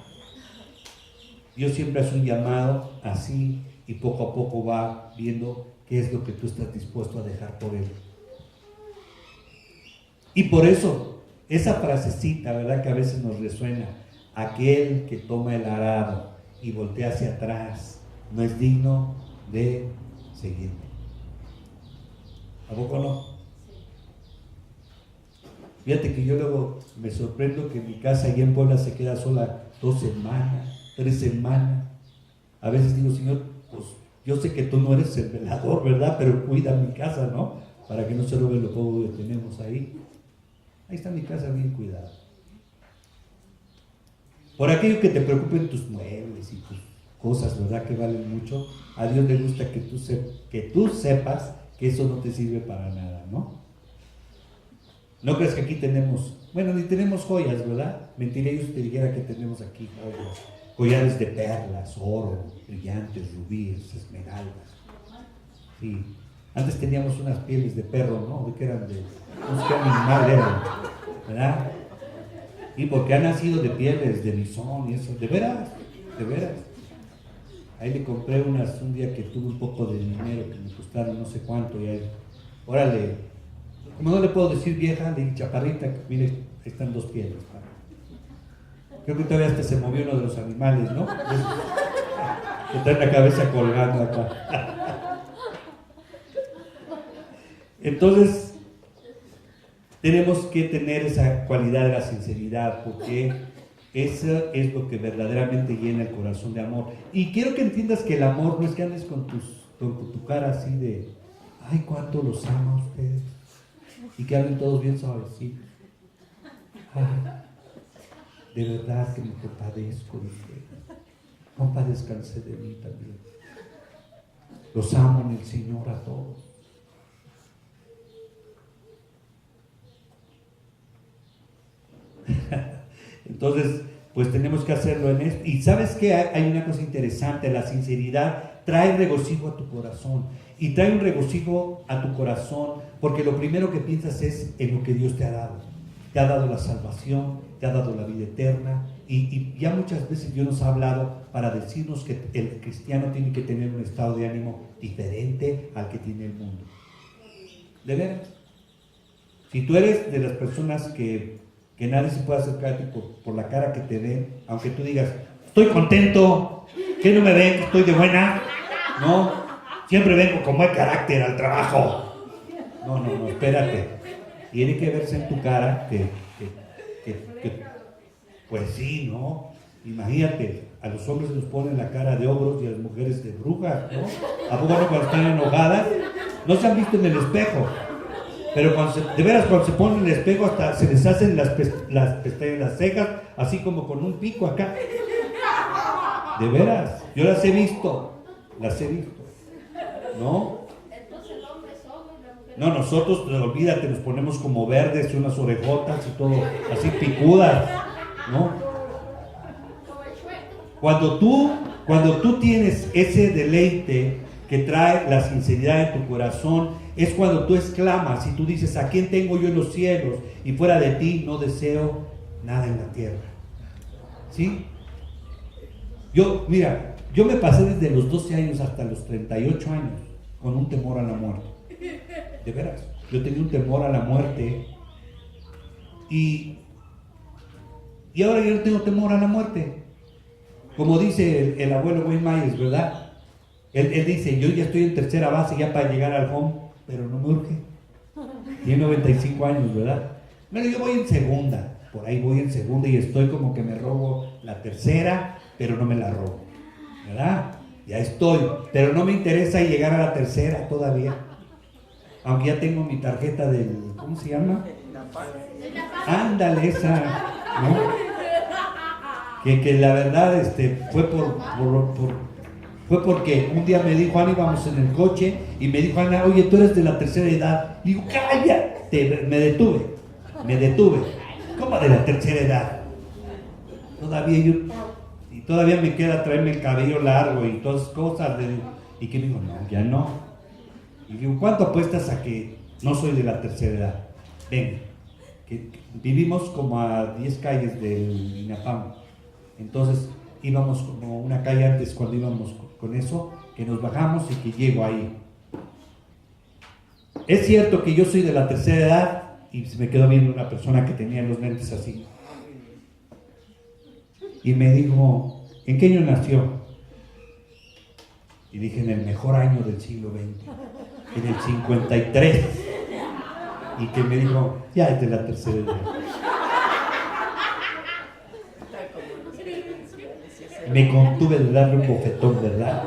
Dios siempre hace un llamado así y poco a poco va viendo qué es lo que tú estás dispuesto a dejar por Él. Y por eso, esa frasecita, ¿verdad? Que a veces nos resuena. Aquel que toma el arado y voltea hacia atrás no es digno de seguirme. ¿A poco no? Fíjate que yo luego me sorprendo que mi casa allá en Puebla se queda sola 2 semanas, 3 semanas. A veces digo, Señor, pues yo sé que tú no eres el velador, ¿verdad? Pero cuida mi casa, ¿no? Para que no se robe lo poco que tenemos ahí. Ahí está mi casa bien cuidada. Por aquello que te preocupen tus muebles y tus cosas, ¿verdad? Que valen mucho. A Dios le gusta que tú sepas que eso no te sirve para nada, ¿no? No crees que aquí tenemos, bueno, ni tenemos joyas, ¿verdad? Mentiría yo si te dijera que tenemos aquí joyas, collares de perlas, oro, brillantes, rubíes, esmeraldas. Sí. Antes teníamos unas pieles de perro, ¿no? Que eran de, no sé qué animal eran, ¿verdad? Y porque han nacido de pieles de bisón y eso, de veras, de veras. Ahí le compré unas un día que tuve un poco de dinero que me costaron no sé cuánto y ahí, órale, como no le puedo decir vieja, le dije chaparrita, mire, ahí están 2 pieles. Creo que todavía hasta se movió uno de los animales, ¿no? Que trae la cabeza colgando acá. Entonces, tenemos que tener esa cualidad de la sinceridad, porque eso es lo que verdaderamente llena el corazón de amor. Y quiero que entiendas que el amor no es que andes con tu cara así de, ay, cuánto los amo a ustedes, y que hablen todos bien suavecitos. Ay, de verdad que me compadezco de ustedes. Compadezcanse de mí también. Los amo en el Señor a todos. Entonces, pues tenemos que hacerlo en esto. Y sabes que hay una cosa interesante, la sinceridad trae regocijo a tu corazón. Y trae un regocijo a tu corazón porque lo primero que piensas es en lo que Dios te ha dado. Te ha dado la salvación, te ha dado la vida eterna. Y ya muchas veces Dios nos ha hablado para decirnos que el cristiano tiene que tener un estado de ánimo diferente al que tiene el mundo. ¿De veras? Si tú eres de las personas que nadie se puede acercar a ti por la cara que te ven, aunque tú digas, estoy contento, que no me ven, estoy de buena, no, siempre vengo con buen carácter al trabajo. No, espérate. Tiene que verse en tu cara que pues sí, ¿no? Imagínate, a los hombres nos ponen la cara de ogros y a las mujeres de brujas, ¿no? ¿A poco no cuando están enojadas? No se han visto en el espejo. Pero de veras, cuando se ponen en el espejo hasta se les hacen las pestañas, las cejas, así como con un pico acá. De veras, yo las he visto, ¿no? Entonces el hombre es hombre y la mujer. No, nosotros, olvídate, nos ponemos como verdes y unas orejotas y todo, así picudas, ¿no? Cuando tú tienes ese deleite que trae la sinceridad en tu corazón, es cuando tú exclamas y tú dices, ¿a quién tengo yo en los cielos? Y fuera de ti no deseo nada en la tierra. ¿Sí? Yo me pasé desde los 12 años hasta los 38 años con un temor a la muerte. De veras, yo tenía un temor a la muerte y ahora yo no tengo temor a la muerte. Como dice el abuelo Wayne Myers, ¿verdad? Él dice, yo ya estoy en tercera base ya para llegar al home, pero no me urge. Tiene 95 años, ¿verdad? Bueno, yo voy en segunda, por ahí voy en segunda y estoy como que me robo la tercera, pero no me la robo, ¿verdad? Ya estoy, pero no me interesa llegar a la tercera todavía. Aunque ya tengo mi tarjeta del, ¿cómo se llama? Ándale, esa, ¿no? Que la verdad fue porque un día me dijo Ana, íbamos en el coche y me dijo Ana, oye, tú eres de la tercera edad. Digo, cállate, me detuve. ¿Cómo de la tercera edad? Todavía me queda traerme el cabello largo y todas esas cosas. Y que me dijo, no, ya no. Y digo, ¿cuánto apuestas a que no soy de la tercera edad? Ven, que vivimos como a 10 calles del INAPAM. Entonces íbamos como una calle antes cuando íbamos con eso, que nos bajamos y que llego ahí. Es cierto que yo soy de la tercera edad y se me quedó viendo una persona que tenía los lentes así. Y me dijo, ¿en qué año nació? Y dije, en el mejor año del siglo XX, en el 53. Y que me dijo, ya es de la tercera edad. Me contuve de darle un bofetón, ¿verdad?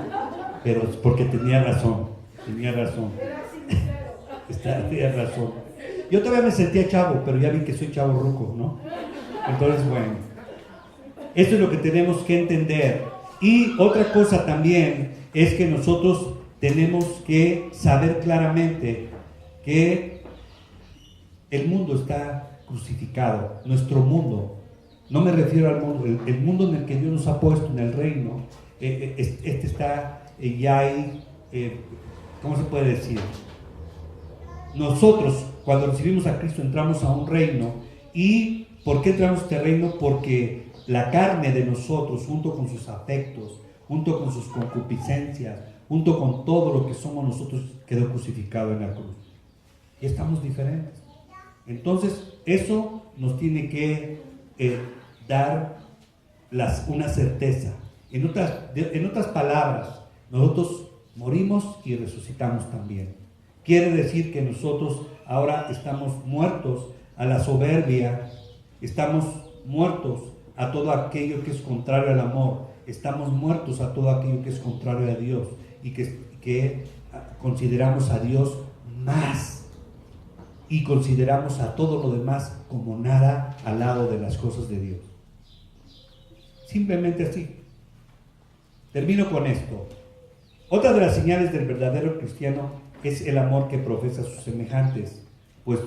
Pero es porque tenía razón. Tenía razón. Yo todavía me sentía chavo, pero ya vi que soy chavo ruco, ¿no? Entonces, bueno. Esto es lo que tenemos que entender. Y otra cosa también es que nosotros tenemos que saber claramente que el mundo está crucificado, nuestro mundo. No me refiero al mundo, el mundo en el que Dios nos ha puesto en el reino, este está ya ahí, ¿cómo se puede decir? Nosotros, cuando recibimos a Cristo, entramos a un reino. ¿Y por qué entramos a este reino? Porque la carne de nosotros, junto con sus afectos, junto con sus concupiscencias, junto con todo lo que somos nosotros, quedó crucificado en la cruz. Y estamos diferentes. Entonces, eso nos tiene que dar una certeza. En otras palabras, nosotros morimos y resucitamos también. Quiere decir que nosotros ahora estamos muertos a la soberbia, estamos muertos a todo aquello que es contrario al amor, estamos muertos a todo aquello que es contrario a Dios y que consideramos a Dios más y consideramos a todo lo demás como nada al lado de las cosas de Dios. Simplemente así. Termino con esto. Otra de las señales del verdadero cristiano es el amor que profesa a sus semejantes. Pues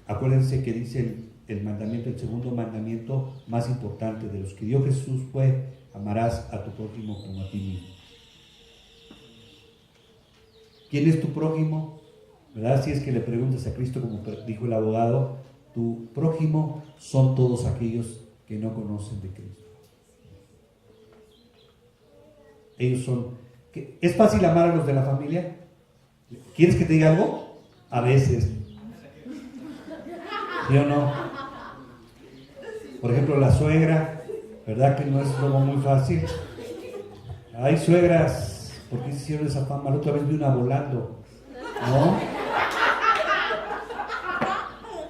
acuérdense que dice el mandamiento, el segundo mandamiento más importante de los que dio Jesús fue: amarás a tu prójimo como a ti mismo. ¿Quién es tu prójimo? ¿Verdad? Si es que le preguntas a Cristo, como dijo el abogado, tu prójimo son todos aquellos que no conocen de Cristo. Ellos son... ¿Es fácil amar a los de la familia? ¿Quieres que te diga algo? A veces. ¿Sí o no? Por ejemplo, la suegra, ¿verdad que no es algo muy fácil? Hay suegras, ¿por qué se hicieron esa fama? La otra vez vi una volando, ¿no?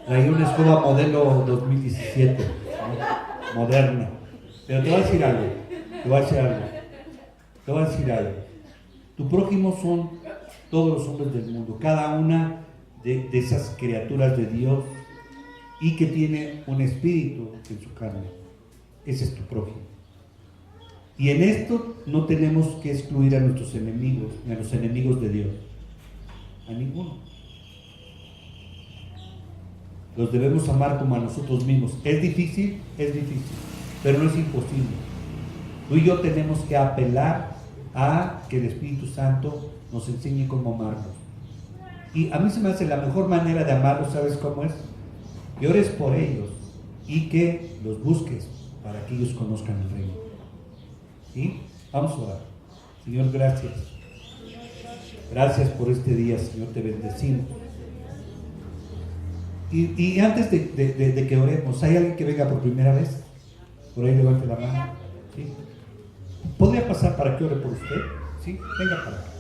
Traía una escoba modelo 2017, ¿no? Moderna. Pero te voy a decir algo, Tu prójimo son todos los hombres del mundo, cada una de esas criaturas de Dios y que tiene un espíritu en su carne. Ese es tu prójimo. Y en esto no tenemos que excluir a nuestros enemigos, ni a los enemigos de Dios. A ninguno. Los debemos amar como a nosotros mismos. ¿Es difícil? Es difícil, pero no es imposible. Tú y yo tenemos que apelar a que el Espíritu Santo nos enseñe cómo amarlos. Y a mí se me hace la mejor manera de amarlos, ¿sabes cómo es? Que ores por ellos y que los busques para que ellos conozcan el reino. ¿Sí? Vamos a orar. Señor, gracias. Gracias por este día, Señor, te bendecimos. Y antes de que oremos, ¿hay alguien que venga por primera vez? Por ahí levante la mano. ¿Sí? ¿Podría pasar para que ore por usted? ¿Sí? Venga para acá.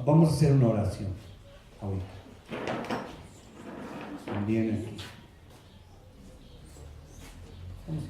Vamos a hacer una oración ahorita. También aquí. Vamos a